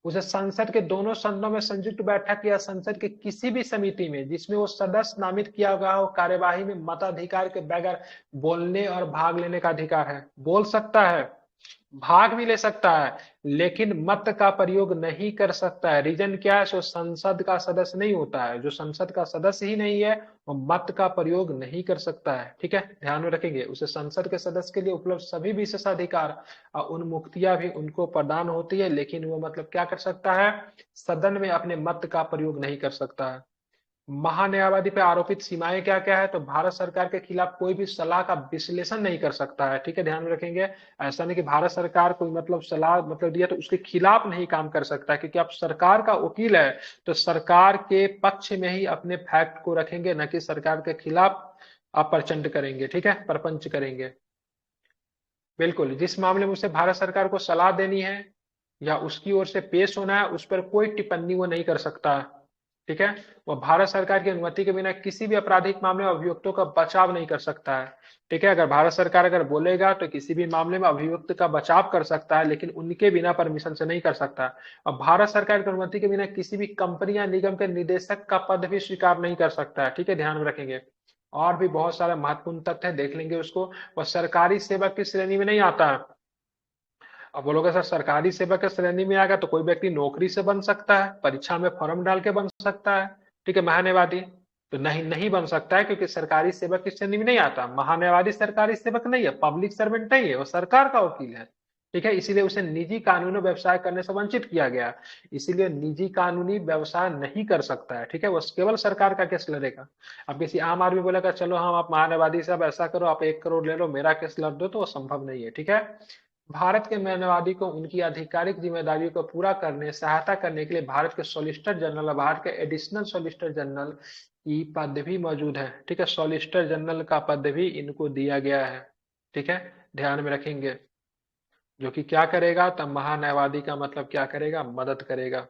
उसे संसद के दोनों सदनों में संयुक्त बैठक या संसद के किसी भी समिति में जिसमें वो सदस्य नामित किया गया हो कार्यवाही में मताधिकार के बगैर बोलने और भाग लेने का अधिकार है। बोल सकता है, भाग भी ले सकता है, लेकिन मत का प्रयोग नहीं कर सकता है। रीजन क्या है, जो संसद का सदस्य नहीं होता है, जो संसद का सदस्य ही नहीं है वो मत का प्रयोग नहीं कर सकता है। ठीक है, ध्यान में रखेंगे। उसे संसद के सदस्य के लिए उपलब्ध सभी विशेषाधिकार और उन्मुक्तियां भी उनको प्रदान होती है, लेकिन वो मतलब क्या कर सकता है, सदन में अपने मत का प्रयोग नहीं कर सकता है। महान्यायवादी पे आरोपित सीमाएं क्या क्या है, तो भारत सरकार के खिलाफ कोई भी सलाह का विश्लेषण नहीं कर सकता है। ठीक है, ध्यान में रखेंगे। ऐसा नहीं कि भारत सरकार कोई मतलब सलाह मतलब दिया तो उसके खिलाफ नहीं काम कर सकता, क्योंकि आप सरकार का वकील है तो सरकार के पक्ष में ही अपने फैक्ट को रखेंगे, न कि सरकार के खिलाफ आप प्रचंड करेंगे। ठीक है, प्रपंच करेंगे। बिल्कुल, जिस मामले में उसे भारत सरकार को सलाह देनी है या उसकी ओर से पेश होना है उस पर कोई टिप्पणी वो नहीं कर सकता। ठीक है, वह भारत सरकार की अनुमति के बिना किसी भी आपराधिक मामले में अभियुक्तों का बचाव नहीं कर सकता है। ठीक है, अगर भारत सरकार अगर बोलेगा तो किसी भी मामले में अभियुक्त का बचाव कर सकता है, लेकिन उनके बिना परमिशन से नहीं कर सकता। और भारत सरकार की अनुमति के बिना किसी भी कंपनी या निगम के निदेशक का पद भी स्वीकार नहीं कर सकता है। ठीक है, ध्यान में रखेंगे। और भी बहुत सारे महत्वपूर्ण तथ्य देख लेंगे उसको। वह सरकारी सेवक की श्रेणी में नहीं आता है। अब बोलोगे सर सरकारी सेवा के श्रेणी में आएगा तो कोई व्यक्ति नौकरी से बन सकता है, परीक्षा में फॉर्म डाल के बन सकता है। ठीक है, महान्यायवादी तो नहीं नहीं बन सकता है, क्योंकि सरकारी सेवक की श्रेणी में नहीं आता। महान्यायवादी सरकारी सेवक नहीं है, पब्लिक सर्वेंट नहीं है, वो सरकार का वकील है। ठीक है, इसीलिए उसे निजी कानूनी व्यवसाय करने से वंचित किया गया, इसीलिए निजी कानूनी व्यवसाय नहीं कर सकता है। ठीक है, वो केवल सरकार का केस लड़ेगा। अब किसी आम आदमी बोलेगा चलो हम आप महान्यायवादी साहब ऐसा करो, आप 1 करोड़ ले लो मेरा केस लड़ दो, तो वो संभव नहीं है। ठीक है, भारत के न्यायवादी को उनकी आधिकारिक जिम्मेदारियों को पूरा करने सहायता करने के लिए भारत के सॉलिसिटर जनरल, भारत के एडिशनल सॉलिसिटर जनरल की पद भी मौजूद है। ठीक है, सॉलिसिटर जनरल का पद भी इनको दिया गया है। ठीक है, ध्यान में रखेंगे। जो कि क्या करेगा, तब महान्यायवादी का मतलब क्या करेगा, मदद करेगा।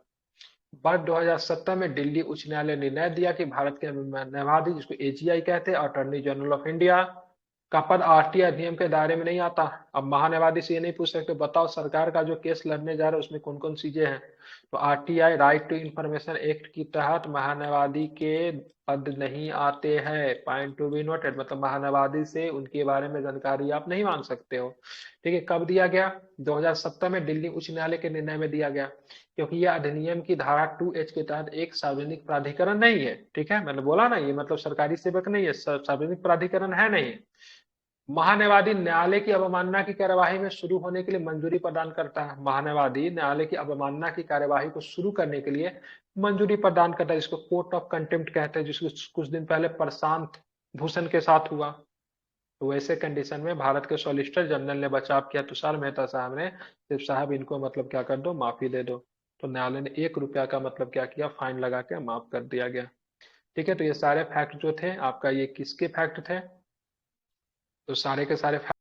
वर्ष 2017 में दिल्ली उच्च न्यायालय ने निर्णय दिया कि भारत के न्यायवादी, जिसको एजीआई कहते हैं, अटॉर्नी जनरल ऑफ इंडिया का पद आरटीआई अधिनियम के दायरे में नहीं आता। अब महान्यायवादी से ये नहीं पूछ सकते बताओ सरकार का जो केस लड़ने जा रहा है उसमें कौन कौन चीजें हैं, तो RTI right to information act के तहत महान्यायवादी के पद नहीं आते हैं। पॉइंट टू बी नोटेड, मतलब महान्यायवादी से उनके बारे में जानकारी आप नहीं मांग सकते हो। ठीक है, कब दिया गया, 2017 में दिल्ली उच्च न्यायालय के निर्णय में दिया गया, क्योंकि यह अधिनियम की धारा 2H के तहत एक सार्वजनिक प्राधिकरण नहीं है। ठीक है, मैंने बोला ना ये मतलब सरकारी सेवक नहीं है, सार्वजनिक प्राधिकरण है नहीं। महान्यायवादी न्यायालय की अवमानना की कार्यवाही में शुरू होने के लिए मंजूरी प्रदान करता है। महान्यायवादी न्यायालय की अवमानना की कार्यवाही को शुरू करने के लिए मंजूरी प्रदान करता है, जिसको कोर्ट ऑफ कंटेम्प्ट कहते हैं, जिसको कुछ दिन पहले प्रशांत भूषण के साथ हुआ। तो वैसे कंडीशन में भारत के सॉलिसिटर जनरल ने बचाव किया, तुषार मेहता साहब ने, सिर्फ साहब इनको मतलब क्या कर दो, माफी दे दो। तो न्यायालय ने 1 रुपया का मतलब क्या किया, फाइन लगा के माफ कर दिया गया। ठीक है, तो ये सारे फैक्ट जो थे आपका, ये किसके फैक्ट थे, तो सारे के सारे